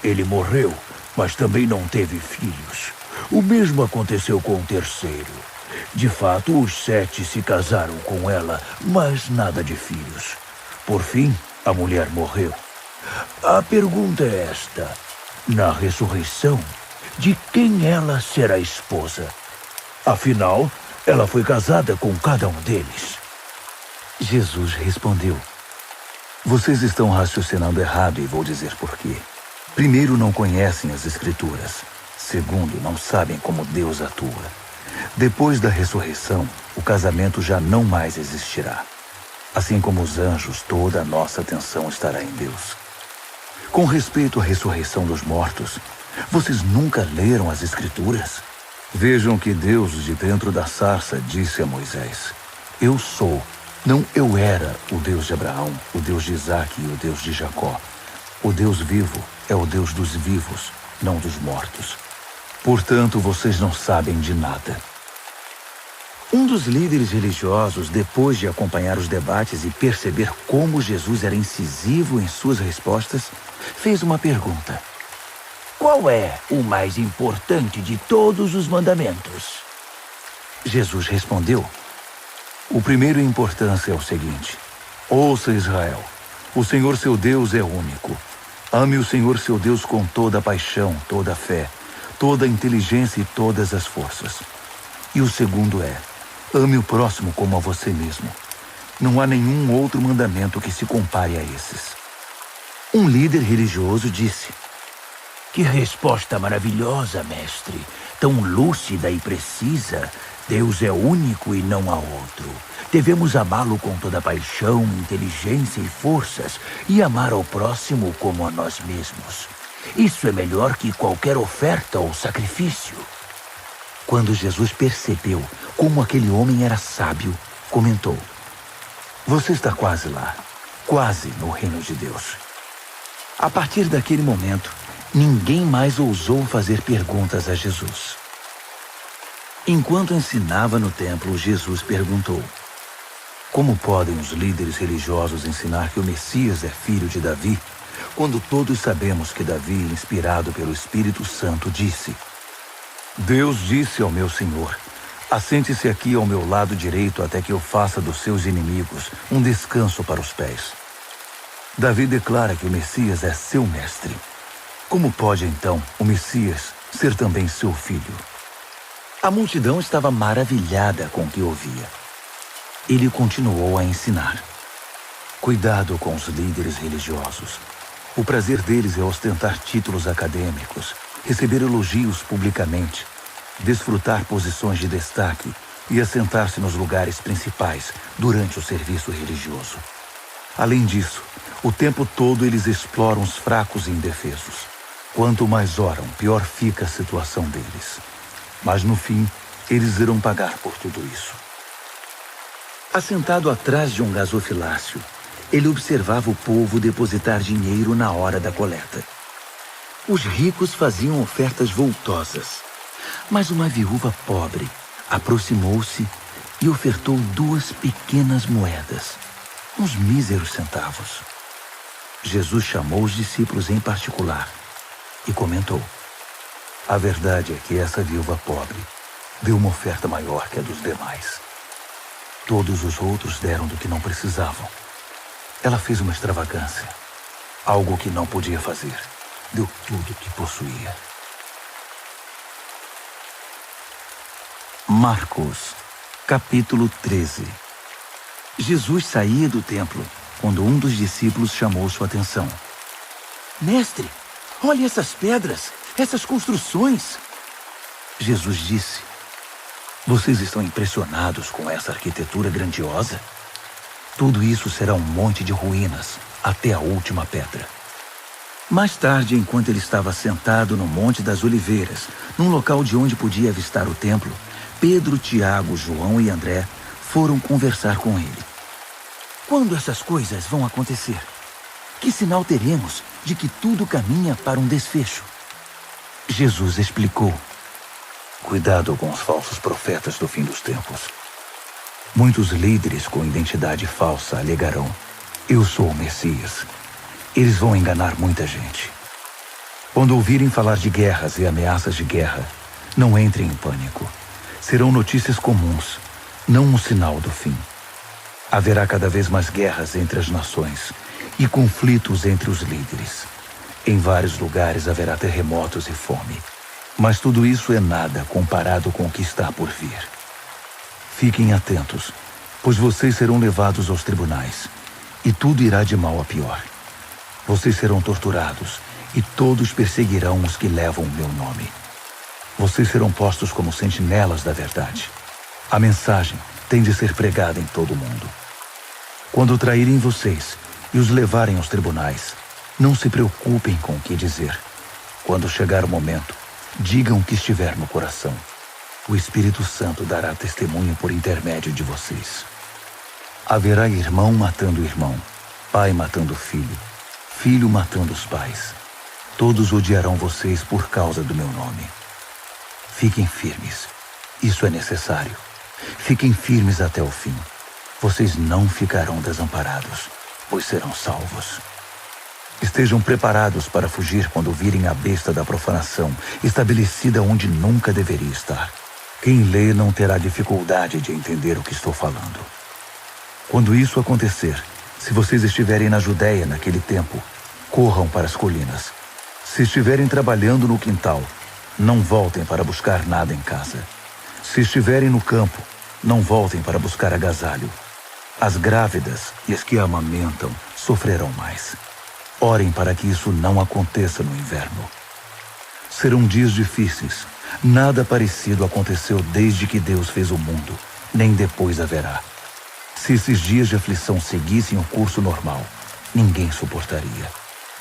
Ele morreu, mas também não teve filhos. O mesmo aconteceu com o terceiro. De fato, os 7 se casaram com ela, mas nada de filhos. Por fim, a mulher morreu. A pergunta é esta: na ressurreição, de quem ela será esposa? Afinal, ela foi casada com cada um deles. Jesus respondeu: vocês estão raciocinando errado e vou dizer por quê. Primeiro, não conhecem as Escrituras. Segundo, não sabem como Deus atua. Depois da ressurreição, o casamento já não mais existirá. Assim como os anjos, toda a nossa atenção estará em Deus. Com respeito à ressurreição dos mortos, vocês nunca leram as Escrituras? Vejam que Deus, de dentro da sarça, disse a Moisés: eu sou, não eu era, o Deus de Abraão, o Deus de Isaque e o Deus de Jacó. O Deus vivo é o Deus dos vivos, não dos mortos. Portanto, vocês não sabem de nada. Um dos líderes religiosos, depois de acompanhar os debates e perceber como Jesus era incisivo em suas respostas, fez uma pergunta: qual é o mais importante de todos os mandamentos? Jesus respondeu: o primeiro em importância é o seguinte: ouça, Israel, o Senhor seu Deus é único. Ame o Senhor seu Deus com toda a paixão, toda a fé, toda a inteligência e todas as forças. E o segundo é: ame o próximo como a você mesmo. Não há nenhum outro mandamento que se compare a esses. Um líder religioso disse: que resposta maravilhosa, mestre! Tão lúcida e precisa. Deus é único e não há outro. Devemos amá-lo com toda paixão, inteligência e forças e amar ao próximo como a nós mesmos. Isso é melhor que qualquer oferta ou sacrifício. Quando Jesus percebeu como aquele homem era sábio, comentou: Você está quase lá, quase no reino de Deus. A partir daquele momento, ninguém mais ousou fazer perguntas a Jesus. Enquanto ensinava no templo, Jesus perguntou: Como podem os líderes religiosos ensinar que o Messias é filho de Davi, quando todos sabemos que Davi, inspirado pelo Espírito Santo, disse: Deus disse ao meu Senhor: Assente-se aqui ao meu lado direito até que eu faça dos seus inimigos um descanso para os pés. Davi declara que o Messias é seu mestre. Como pode, então, o Messias ser também seu filho? A multidão estava maravilhada com o que ouvia. Ele continuou a ensinar: Cuidado com os líderes religiosos. O prazer deles é ostentar títulos acadêmicos, receber elogios publicamente, desfrutar posições de destaque e assentar-se nos lugares principais durante o serviço religioso. Além disso, o tempo todo eles exploram os fracos e indefesos. Quanto mais oram, pior fica a situação deles. Mas no fim, eles irão pagar por tudo isso. Assentado atrás de um gasofilácio, ele observava o povo depositar dinheiro na hora da coleta. Os ricos faziam ofertas voltosas, mas uma viúva pobre aproximou-se e ofertou 2 pequenas moedas, uns míseros centavos. Jesus chamou os discípulos em particular e comentou: A verdade é que essa viúva pobre deu uma oferta maior que a dos demais. Todos os outros deram do que não precisavam. Ela fez uma extravagância, algo que não podia fazer. Deu tudo o que possuía. Marcos, capítulo 13. Jesus saía do templo quando um dos discípulos chamou sua atenção. Mestre, olhe essas pedras, essas construções. Jesus disse: Vocês estão impressionados com essa arquitetura grandiosa? Tudo isso será um monte de ruínas até a última pedra. Mais tarde, enquanto ele estava sentado no Monte das Oliveiras, num local de onde podia avistar o templo, Pedro, Tiago, João e André foram conversar com ele. Quando essas coisas vão acontecer? Que sinal teremos de que tudo caminha para um desfecho? Jesus explicou: Cuidado com os falsos profetas do fim dos tempos. Muitos líderes com identidade falsa alegarão: Eu sou o Messias. Eles vão enganar muita gente. Quando ouvirem falar de guerras e ameaças de guerra, não entrem em pânico. Serão notícias comuns, não um sinal do fim. Haverá cada vez mais guerras entre as nações e conflitos entre os líderes. Em vários lugares haverá terremotos e fome. Mas tudo isso é nada comparado com o que está por vir. Fiquem atentos, pois vocês serão levados aos tribunais, e tudo irá de mal a pior. Vocês serão torturados, e todos perseguirão os que levam o meu nome. Vocês serão postos como sentinelas da verdade. A mensagem tem de ser pregada em todo o mundo. Quando traírem vocês e os levarem aos tribunais, não se preocupem com o que dizer. Quando chegar o momento, digam o que estiver no coração. O Espírito Santo dará testemunho por intermédio de vocês. Haverá irmão matando irmão, pai matando filho, filho matando os pais. Todos odiarão vocês por causa do meu nome. Fiquem firmes. Isso é necessário. Fiquem firmes até o fim. Vocês não ficarão desamparados, pois serão salvos. Estejam preparados para fugir quando virem a besta da profanação, estabelecida onde nunca deveria estar. Quem lê não terá dificuldade de entender o que estou falando. Quando isso acontecer, se vocês estiverem na Judéia naquele tempo, corram para as colinas. Se estiverem trabalhando no quintal, não voltem para buscar nada em casa. Se estiverem no campo, não voltem para buscar agasalho. As grávidas e as que amamentam sofrerão mais. Orem para que isso não aconteça no inverno. Serão dias difíceis. Nada parecido aconteceu desde que Deus fez o mundo, nem depois haverá. Se esses dias de aflição seguissem o curso normal, ninguém suportaria.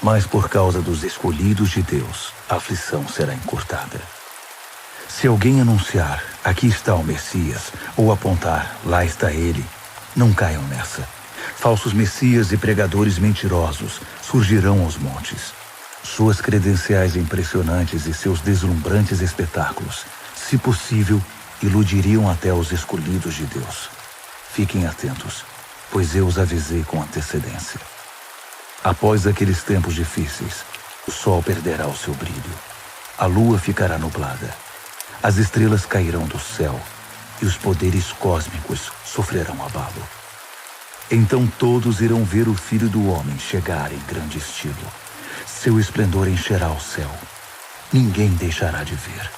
Mas por causa dos escolhidos de Deus, a aflição será encurtada. Se alguém anunciar, aqui está o Messias, ou apontar, lá está ele, não caiam nessa. Falsos messias e pregadores mentirosos surgirão aos montes. Suas credenciais impressionantes e seus deslumbrantes espetáculos, se possível, iludiriam até os escolhidos de Deus. Fiquem atentos, pois eu os avisei com antecedência. Após aqueles tempos difíceis, o sol perderá o seu brilho, a lua ficará nublada, as estrelas cairão do céu e os poderes cósmicos sofrerão abalo. Então todos irão ver o Filho do Homem chegar em grande estilo. Seu esplendor encherá o céu. Ninguém deixará de ver.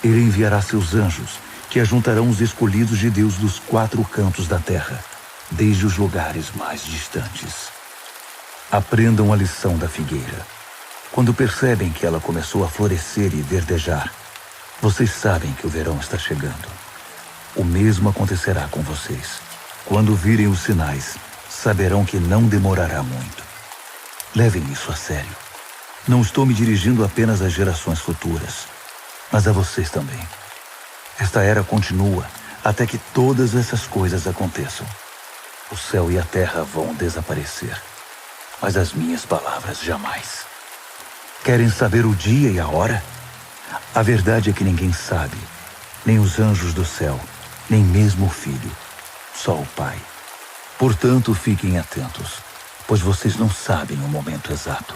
Ele enviará seus anjos, que ajuntarão os escolhidos de Deus dos 4 cantos da terra, desde os lugares mais distantes. Aprendam a lição da figueira. Quando percebem que ela começou a florescer e verdejar, vocês sabem que o verão está chegando. O mesmo acontecerá com vocês. Quando virem os sinais, saberão que não demorará muito. Levem isso a sério. Não estou me dirigindo apenas às gerações futuras, mas a vocês também. Esta era continua até que todas essas coisas aconteçam. O céu e a terra vão desaparecer, mas as minhas palavras jamais. Querem saber o dia e a hora? A verdade é que ninguém sabe, nem os anjos do céu, nem mesmo o Filho, só o Pai. Portanto, fiquem atentos, pois vocês não sabem o momento exato.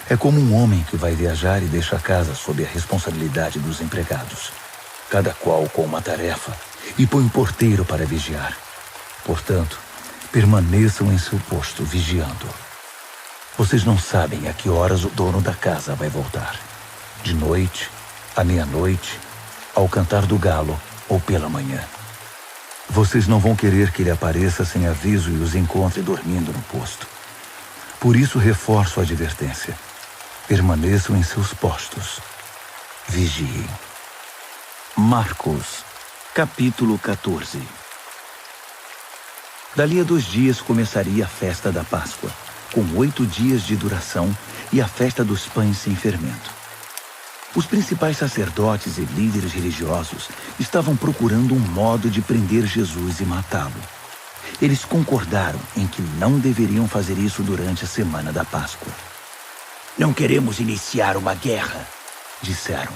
É como um homem que vai viajar e deixa a casa sob a responsabilidade dos empregados, cada qual com uma tarefa, e põe um porteiro para vigiar. Portanto, permaneçam em seu posto vigiando. Vocês não sabem a que horas o dono da casa vai voltar. De noite, à meia-noite, ao cantar do galo ou pela manhã. Vocês não vão querer que ele apareça sem aviso e os encontre dormindo no posto. Por isso reforço a advertência. Permaneçam em seus postos. Vigiem. Marcos, capítulo 14. Dali a 2 dias começaria a festa da Páscoa, com 8 dias de duração, e a festa dos pães sem fermento. Os principais sacerdotes e líderes religiosos estavam procurando um modo de prender Jesus e matá-lo. Eles concordaram em que não deveriam fazer isso durante a semana da Páscoa. Não queremos iniciar uma guerra, disseram.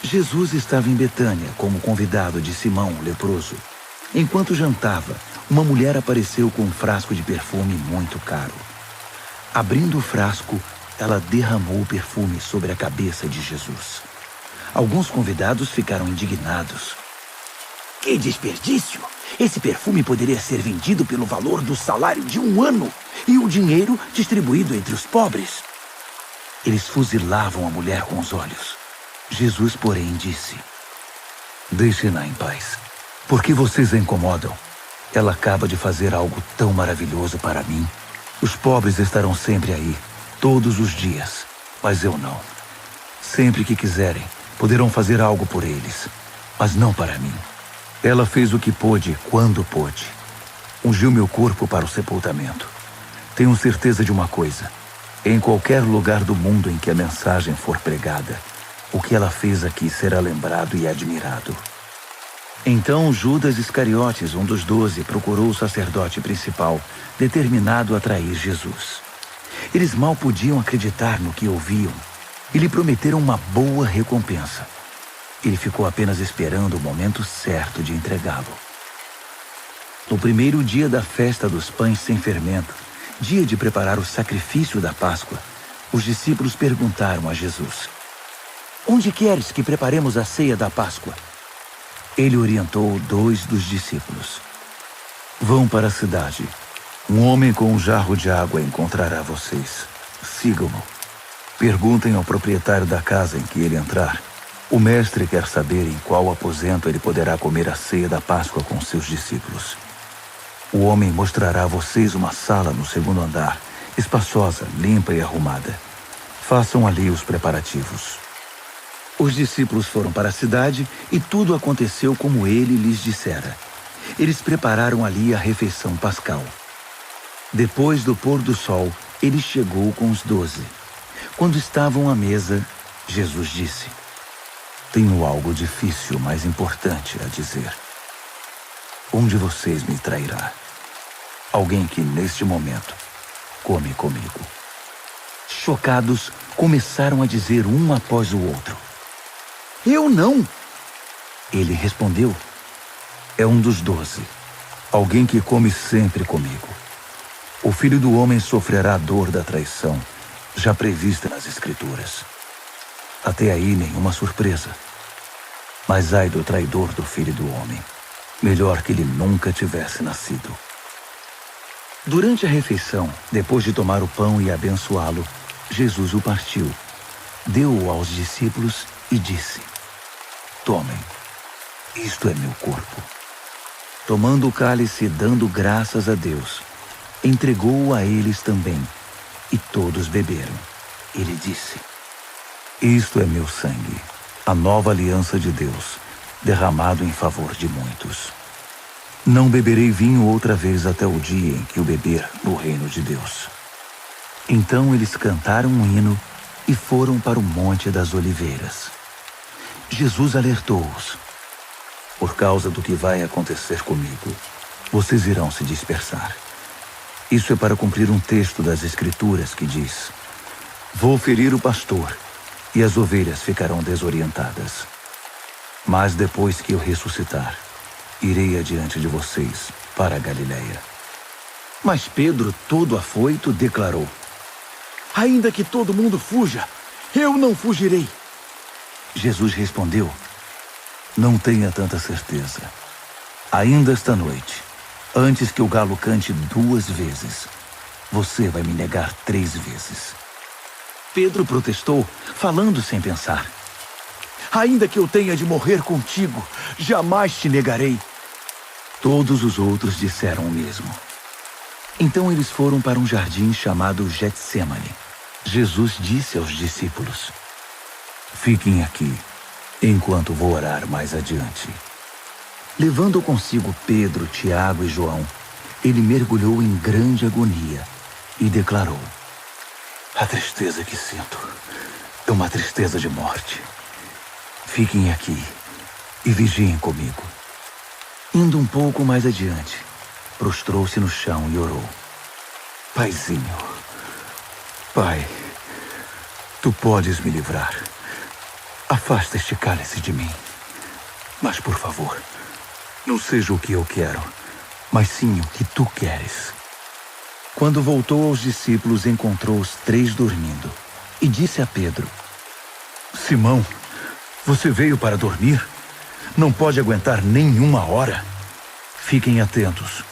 Jesus estava em Betânia como convidado de Simão, o leproso. Enquanto jantava, uma mulher apareceu com um frasco de perfume muito caro. Abrindo o frasco, ela derramou o perfume sobre a cabeça de Jesus. Alguns convidados ficaram indignados. Que desperdício! Esse perfume poderia ser vendido pelo valor do salário de 1 ano e o dinheiro distribuído entre os pobres. Eles fuzilavam a mulher com os olhos. Jesus, porém, disse: Deixem-na em paz. Por que vocês a incomodam? Ela acaba de fazer algo tão maravilhoso para mim. Os pobres estarão sempre aí, todos os dias, mas eu não. Sempre que quiserem, poderão fazer algo por eles, mas não para mim. Ela fez o que pôde, quando pôde. Ungiu meu corpo para o sepultamento. Tenho certeza de uma coisa. Em qualquer lugar do mundo em que a mensagem for pregada, o que ela fez aqui será lembrado e admirado. Então Judas Iscariotes, um dos 12, procurou o sacerdote principal, determinado a trair Jesus. Eles mal podiam acreditar no que ouviam e lhe prometeram uma boa recompensa. Ele ficou apenas esperando o momento certo de entregá-lo. No primeiro dia da festa dos pães sem fermento, dia de preparar o sacrifício da Páscoa, os discípulos perguntaram a Jesus: Onde queres que preparemos a ceia da Páscoa? Ele orientou 2 dos discípulos. Vão para a cidade. Um homem com um jarro de água encontrará vocês. Sigam-no. Perguntem ao proprietário da casa em que ele entrar. O mestre quer saber em qual aposento ele poderá comer a ceia da Páscoa com seus discípulos. O homem mostrará a vocês uma sala no 2º andar, espaçosa, limpa e arrumada. Façam ali os preparativos. Os discípulos foram para a cidade e tudo aconteceu como ele lhes dissera. Eles prepararam ali a refeição pascal. Depois do pôr do sol, ele chegou com os 12. Quando estavam à mesa, Jesus disse: tenho algo difícil, mas importante a dizer. Um de vocês me trairá. Alguém que, neste momento, come comigo. Chocados, começaram a dizer um após o outro: eu não! Ele respondeu: é um dos 12, alguém que come sempre comigo. O Filho do Homem sofrerá a dor da traição, já prevista nas Escrituras. Até aí, nenhuma surpresa. Mas ai do traidor do Filho do Homem. Melhor que ele nunca tivesse nascido. Durante a refeição, depois de tomar o pão e abençoá-lo, Jesus o partiu, deu-o aos discípulos e disse: tomem, isto é meu corpo. Tomando o cálice e dando graças a Deus, entregou-o a eles também, e todos beberam. Ele disse: isto é meu sangue, a nova aliança de Deus, derramado em favor de muitos. Não beberei vinho outra vez até o dia em que o beber no reino de Deus. Então eles cantaram um hino e foram para o Monte das Oliveiras. Jesus alertou-os: por causa do que vai acontecer comigo, vocês irão se dispersar. Isso é para cumprir um texto das Escrituras que diz: vou ferir o pastor, e as ovelhas ficarão desorientadas. Mas depois que eu ressuscitar, irei adiante de vocês para a Galileia. Mas Pedro, todo afoito, declarou: ainda que todo mundo fuja, eu não fugirei. Jesus respondeu: não tenha tanta certeza. Ainda esta noite, antes que o galo cante 2 vezes, você vai me negar 3 vezes. Pedro protestou, falando sem pensar: ainda que eu tenha de morrer contigo, jamais te negarei. Todos os outros disseram o mesmo. Então eles foram para um jardim chamado Getsêmani. Jesus disse aos discípulos: fiquem aqui, enquanto vou orar mais adiante. Levando consigo Pedro, Tiago e João, ele mergulhou em grande agonia e declarou: a tristeza que sinto é uma tristeza de morte. Fiquem aqui e vigiem comigo. Indo um pouco mais adiante, prostrou-se no chão e orou: Paizinho, Pai, tu podes me livrar. Afasta este cálice de mim. Mas, por favor, não seja o que eu quero, mas sim o que tu queres. Quando voltou aos discípulos, encontrou os 3 dormindo e disse a Pedro: Simão, você veio para dormir? Não pode aguentar nem 1 hora? Fiquem atentos.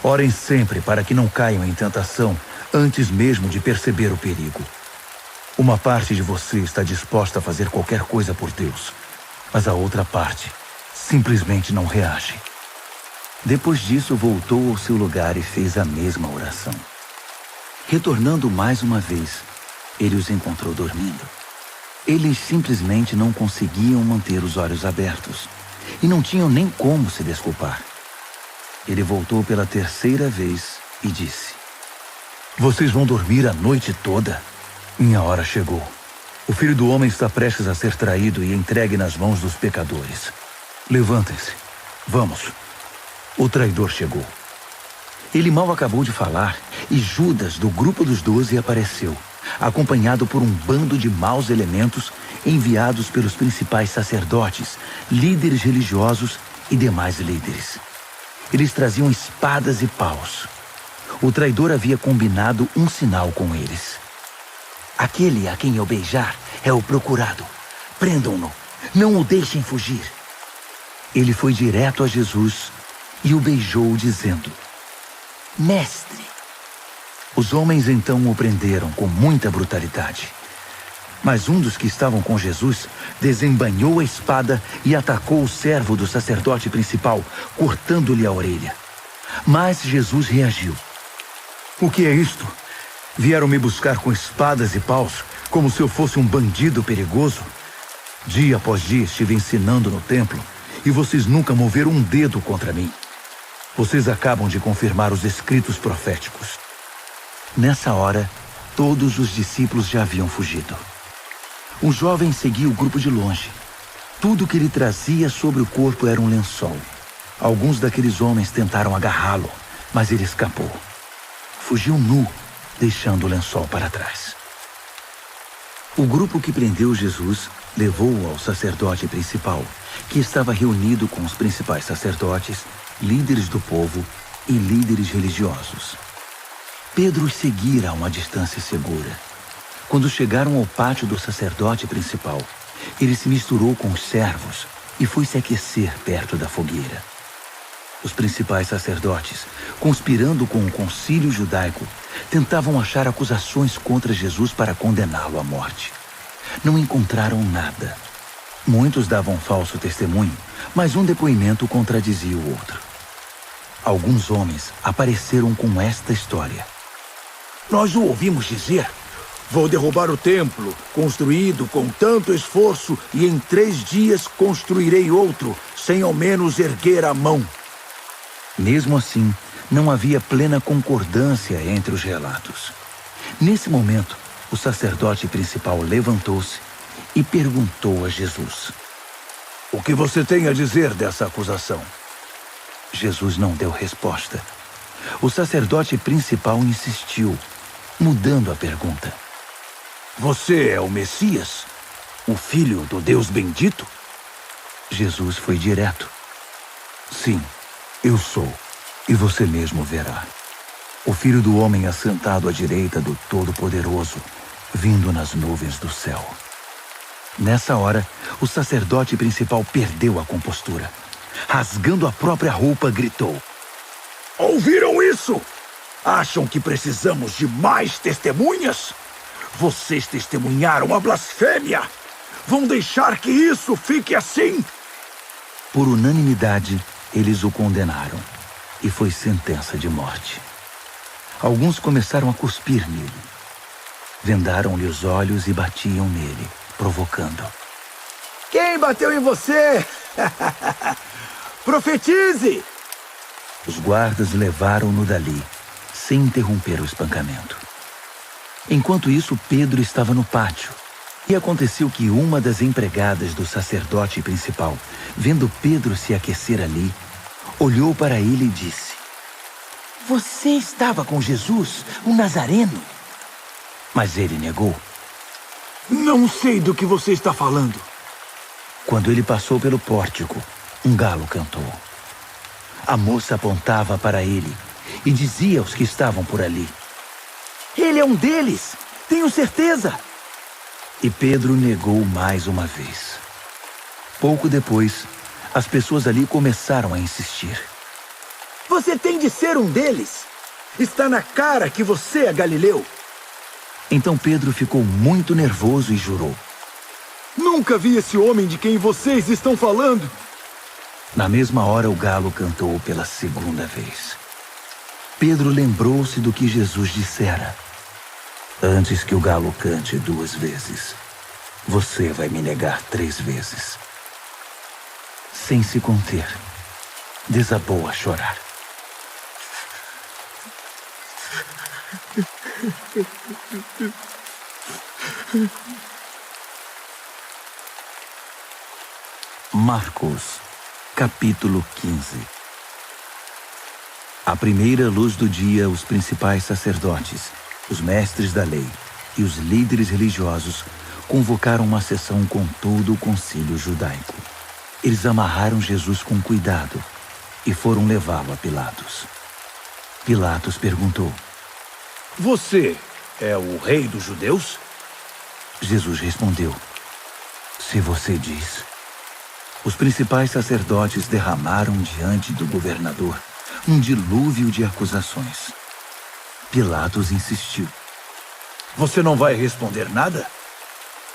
Orem sempre para que não caiam em tentação antes mesmo de perceber o perigo. Uma parte de você está disposta a fazer qualquer coisa por Deus, mas a outra parte simplesmente não reage. Depois disso, voltou ao seu lugar e fez a mesma oração. Retornando mais uma vez, ele os encontrou dormindo. Eles simplesmente não conseguiam manter os olhos abertos e não tinham nem como se desculpar. Ele voltou pela 3ª vez e disse: Vocês vão dormir a noite toda? Minha hora chegou. O Filho do Homem está prestes a ser traído e entregue nas mãos dos pecadores. Levantem-se. Vamos. O traidor chegou. Ele mal acabou de falar e Judas, do grupo dos 12, apareceu, acompanhado por um bando de maus elementos enviados pelos principais sacerdotes, líderes religiosos e demais líderes. Eles traziam espadas e paus. O traidor havia combinado um sinal com eles. Aquele a quem eu beijar é o procurado. Prendam-no. Não o deixem fugir. Ele foi direto a Jesus e o beijou, dizendo: Mestre. Os homens então o prenderam com muita brutalidade. Mas um dos que estavam com Jesus desembainhou a espada e atacou o servo do sacerdote principal, cortando-lhe a orelha. Mas Jesus reagiu. O que é isto? Vieram me buscar com espadas e paus, como se eu fosse um bandido perigoso? Dia após dia estive ensinando no templo, e vocês nunca moveram um dedo contra mim. Vocês acabam de confirmar os escritos proféticos. Nessa hora, Todos os discípulos já haviam fugido. Um jovem seguia o grupo de longe. Tudo que ele trazia sobre o corpo era um lençol. Alguns daqueles homens tentaram agarrá-lo, mas ele escapou. Fugiu nu, deixando o lençol para trás. O grupo que prendeu Jesus levou-o ao sacerdote principal, que estava reunido com os principais sacerdotes, líderes do povo e líderes religiosos. Pedro os seguira a uma distância segura. Quando chegaram ao pátio do sacerdote principal, ele se misturou com os servos e foi se aquecer perto da fogueira. Os principais sacerdotes, conspirando com o concílio judaico, tentavam achar acusações contra Jesus para condená-lo à morte. Não encontraram nada. Muitos davam falso testemunho, mas um depoimento contradizia o outro. Alguns homens apareceram com esta história. Nós o ouvimos dizer: vou derrubar o templo, construído com tanto esforço, e em 3 dias construirei outro, sem ao menos erguer a mão. Mesmo assim, não havia plena concordância entre os relatos. Nesse momento, o sacerdote principal levantou-se e perguntou a Jesus: O que você tem a dizer dessa acusação? Jesus não deu resposta. O sacerdote principal insistiu, mudando a pergunta. Você é o Messias? O Filho do Deus bendito? Jesus foi direto. Sim, eu sou, e você mesmo verá. O Filho do Homem assentado à direita do Todo-Poderoso, vindo nas nuvens do céu. Nessa hora, o sacerdote principal perdeu a compostura. Rasgando a própria roupa, gritou: Ouviram isso? Acham que precisamos de mais testemunhas? Vocês testemunharam a blasfêmia. Vão deixar que isso fique assim? Por unanimidade, eles o condenaram, e foi sentença de morte. Alguns começaram a cuspir nele. Vendaram-lhe os olhos e batiam nele, provocando. Quem bateu em você? Profetize! Os guardas levaram-no dali, sem interromper o espancamento. Enquanto isso, Pedro estava no pátio. E aconteceu que uma das empregadas do sacerdote principal, vendo Pedro se aquecer ali, olhou para ele e disse: Você estava com Jesus, o Nazareno? Mas ele negou. Não sei do que você está falando. Quando ele passou pelo pórtico, um galo cantou. A moça apontava para ele e dizia aos que estavam por ali: Ele é um deles, tenho certeza. E Pedro negou mais uma vez. Pouco depois, as pessoas ali começaram a insistir. Você tem de ser um deles. Está na cara que você é galileu. Então Pedro ficou muito nervoso e jurou: Nunca vi esse homem de quem vocês estão falando. Na mesma hora, o galo cantou pela segunda vez. Pedro lembrou-se do que Jesus dissera: Antes que o galo cante 2 vezes, você vai me negar 3 vezes. Sem se conter, desabou a chorar. Marcos, capítulo 15. À primeira luz do dia, os principais sacerdotes, os mestres da lei e os líderes religiosos convocaram uma sessão com todo o concílio judaico. Eles amarraram Jesus com cuidado e foram levá-lo a Pilatos. Pilatos perguntou: Você é o rei dos judeus? Jesus respondeu: Se você diz. Os principais sacerdotes derramaram diante do governador um dilúvio de acusações. Pilatos insistiu: Você não vai responder nada?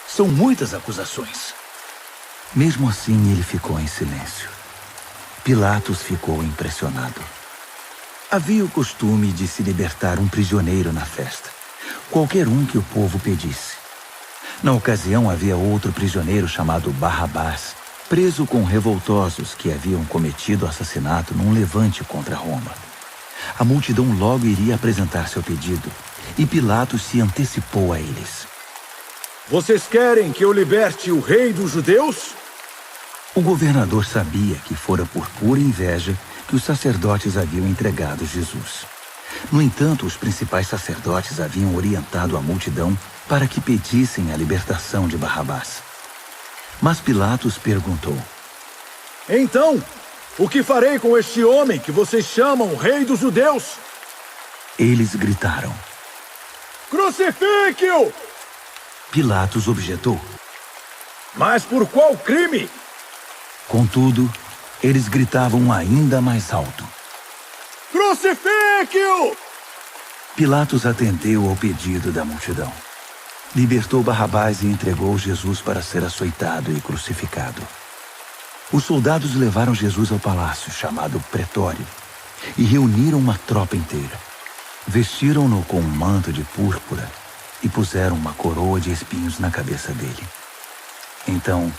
São muitas acusações. Mesmo assim, ele ficou em silêncio. Pilatos ficou impressionado. Havia o costume de se libertar um prisioneiro na festa, qualquer um que o povo pedisse. Na ocasião, havia outro prisioneiro chamado Barrabás, preso com revoltosos que haviam cometido assassinato num levante contra Roma. A multidão logo iria apresentar seu pedido, e Pilatos se antecipou a eles. Vocês querem que eu liberte o rei dos judeus? O governador sabia que fora por pura inveja que os sacerdotes haviam entregado Jesus. No entanto, os principais sacerdotes haviam orientado a multidão para que pedissem a libertação de Barrabás. Mas Pilatos perguntou: Então, o que farei com este homem que vocês chamam rei dos judeus? Eles gritaram. Crucifique-o! Pilatos objetou. Mas por qual crime? Contudo, eles gritavam ainda mais alto. Crucifique-o! Pilatos atendeu ao pedido da multidão. Libertou Barrabás e entregou Jesus para ser açoitado e crucificado. Os soldados levaram Jesus ao palácio, chamado Pretório, e reuniram uma tropa inteira. Vestiram-no com um manto de púrpura e puseram uma coroa de espinhos na cabeça dele. Então,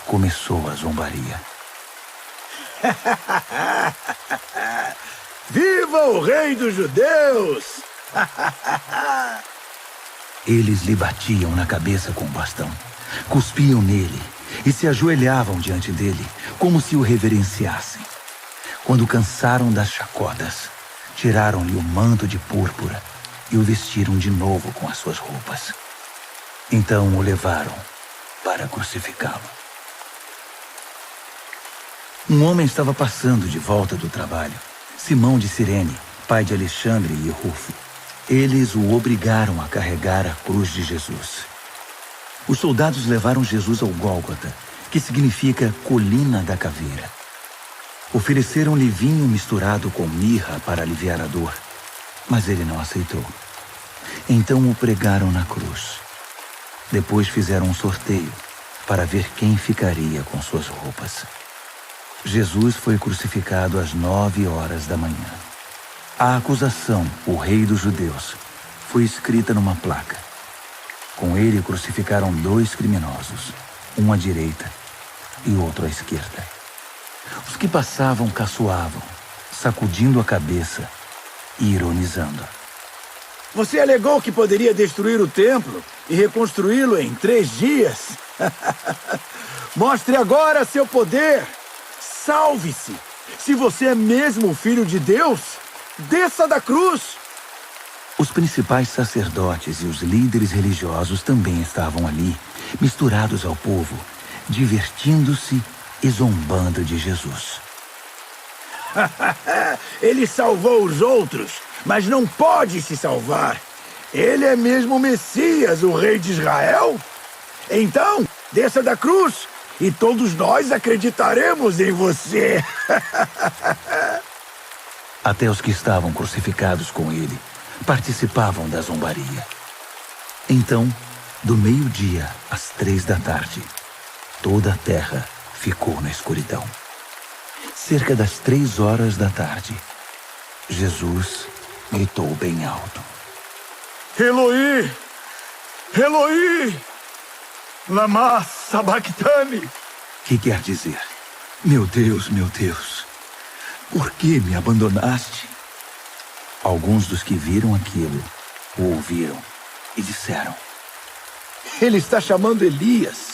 começou a zombaria. Viva o rei dos judeus! Eles lhe batiam na cabeça com o bastão, cuspiam nele e se ajoelhavam diante dele, como se o reverenciassem. Quando cansaram das chacotas, tiraram-lhe o manto de púrpura e o vestiram de novo com as suas roupas. Então o levaram para crucificá-lo. Um homem estava passando de volta do trabalho, Simão de Cirene, pai de Alexandre e Rufo. Eles o obrigaram a carregar a cruz de Jesus. Os soldados levaram Jesus ao Gólgota, que significa Colina da Caveira. Ofereceram-lhe vinho misturado com mirra para aliviar a dor, mas ele não aceitou. Então o pregaram na cruz. Depois fizeram um sorteio para ver quem ficaria com suas roupas. Jesus foi crucificado às 9 horas da manhã. A acusação, o rei dos judeus, foi escrita numa placa. Com ele crucificaram 2 criminosos, um à direita e outro à esquerda. Os que passavam caçoavam, sacudindo a cabeça e ironizando. Você alegou que poderia destruir o templo e reconstruí-lo em 3 dias. Mostre agora seu poder. Salve-se! Se você é mesmo o Filho de Deus, desça da cruz! Os principais sacerdotes e os líderes religiosos também estavam ali, misturados ao povo, divertindo-se e zombando de Jesus. Ele salvou os outros, mas não pode se salvar. Ele é mesmo o Messias, o rei de Israel? Então, desça da cruz e todos nós acreditaremos em você. Até os que estavam crucificados com ele participavam da zombaria. Então, do meio-dia às 3 da tarde, toda a terra ficou na escuridão. Cerca das 3 horas da tarde, Jesus gritou bem alto: Eloi! Eloi! Lama sabachthani! Que quer dizer: meu Deus, por que me abandonaste? Alguns dos que viram aquilo o ouviram e disseram: Ele está chamando Elias.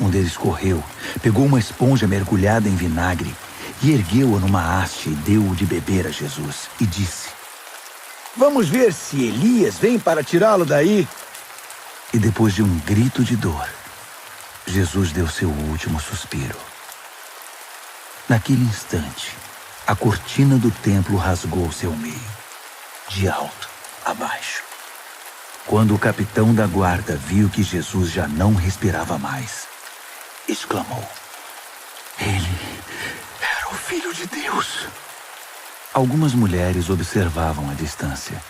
Um deles correu, pegou uma esponja mergulhada em vinagre e ergueu-a numa haste e deu-o de beber a Jesus e disse: Vamos ver se Elias vem para tirá-lo daí. E depois de um grito de dor, Jesus deu seu último suspiro. Naquele instante, a cortina do templo rasgou-se ao meio, de alto a baixo. Quando o capitão da guarda viu que Jesus já não respirava mais, exclamou: Ele era o Filho de Deus. Algumas mulheres observavam à distância.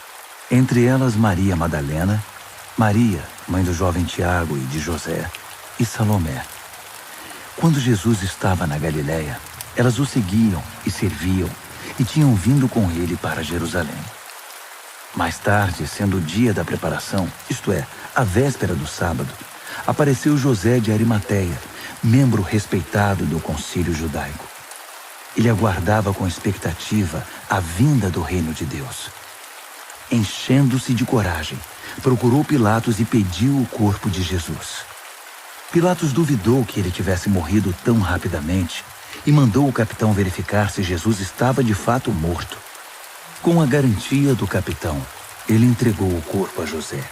Entre elas Maria Madalena, Maria, mãe do jovem Tiago e de José, e Salomé. Quando Jesus estava na Galiléia, elas o seguiam e serviam e tinham vindo com ele para Jerusalém. Mais tarde, sendo o dia da preparação, isto é, a véspera do sábado, apareceu José de Arimateia, membro respeitado do concílio judaico. Ele aguardava com expectativa a vinda do reino de Deus. enchendo-se de coragem, procurou Pilatos e pediu o corpo de Jesus. Pilatos duvidou que ele tivesse morrido tão rapidamente e mandou o capitão verificar se Jesus estava de fato morto. Com a garantia do capitão, ele entregou o corpo a José.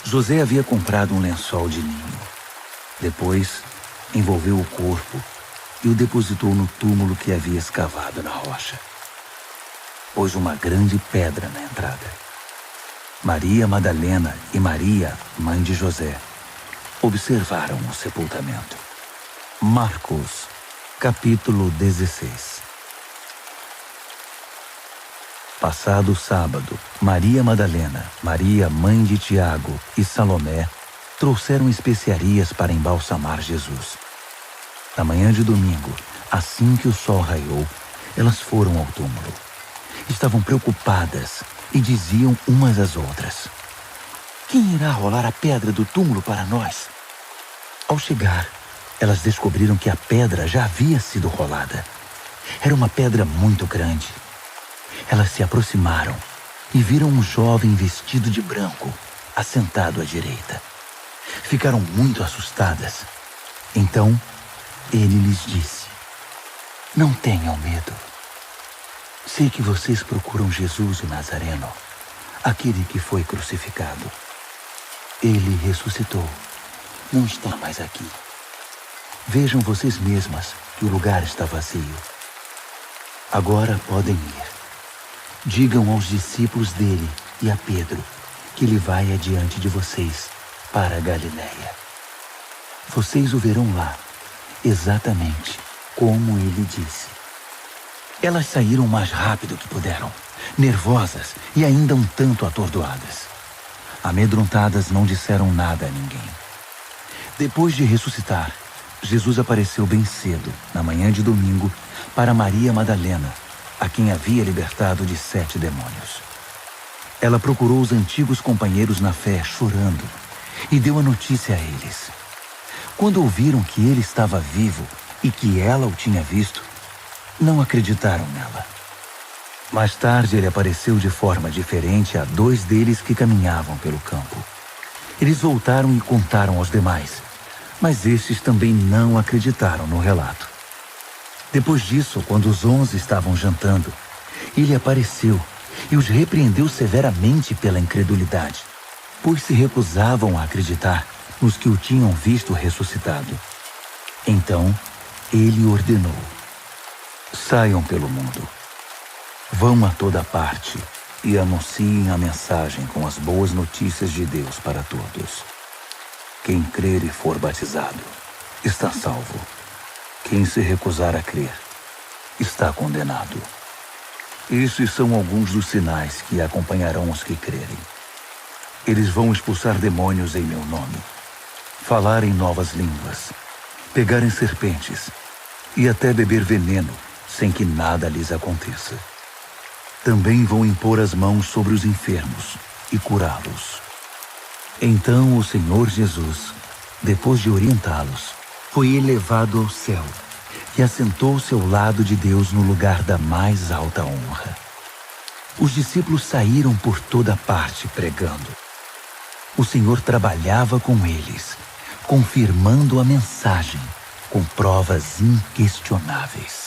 José havia comprado um lençol de linho. Depois, envolveu o corpo e o depositou no túmulo que havia escavado na rocha. Pôs uma grande pedra na entrada. Maria Madalena e Maria, mãe de José, observaram o sepultamento. Marcos, capítulo 16. Passado o sábado, Maria Madalena, Maria, mãe de Tiago e Salomé trouxeram especiarias para embalsamar Jesus. Na manhã de domingo, assim que o sol raiou, elas foram ao túmulo. Estavam preocupadas e diziam umas às outras: "Quem irá rolar a pedra do túmulo para nós?" Ao chegar, elas descobriram que a pedra já havia sido rolada. Era uma pedra muito grande. Elas se aproximaram e viram um jovem vestido de branco, assentado à direita. Ficaram muito assustadas. Então, ele lhes disse: "Não tenham medo. Sei que vocês procuram Jesus o Nazareno, aquele que foi crucificado. Ele ressuscitou. Não está mais aqui. Vejam vocês mesmas que o lugar está vazio. Agora podem ir. Digam aos discípulos dele e a Pedro que ele vai adiante de vocês para a Galiléia. Vocês o verão lá, exatamente como ele disse." Elas saíram o mais rápido que puderam, nervosas e ainda um tanto atordoadas. Amedrontadas, não disseram nada a ninguém. Depois de ressuscitar, Jesus apareceu bem cedo, na manhã de domingo, para Maria Madalena, a quem havia libertado de 7 demônios. Ela procurou os antigos companheiros na fé, chorando, e deu a notícia a eles. Quando ouviram que ele estava vivo e que ela o tinha visto, não acreditaram nela. Mais tarde, ele apareceu de forma diferente a 2 deles que caminhavam pelo campo. Eles voltaram e contaram aos demais, mas estes também não acreditaram no relato. Depois disso, quando os 11 estavam jantando, ele apareceu e os repreendeu severamente pela incredulidade, pois se recusavam a acreditar nos que o tinham visto ressuscitado. Então, ele ordenou: "Saiam pelo mundo. Vão a toda parte e anunciem a mensagem com as boas notícias de Deus para todos. Quem crer e for batizado está salvo. Quem se recusar a crer está condenado. Esses são alguns dos sinais que acompanharão os que crerem. Eles vão expulsar demônios em meu nome, falar em novas línguas, pegar em serpentes e até beber veneno sem que nada lhes aconteça. Também vão impor as mãos sobre os enfermos e curá-los." Então o Senhor Jesus, depois de orientá-los, foi elevado ao céu e assentou-se ao lado de Deus no lugar da mais alta honra. Os discípulos saíram por toda parte pregando. O Senhor trabalhava com eles, confirmando a mensagem com provas inquestionáveis.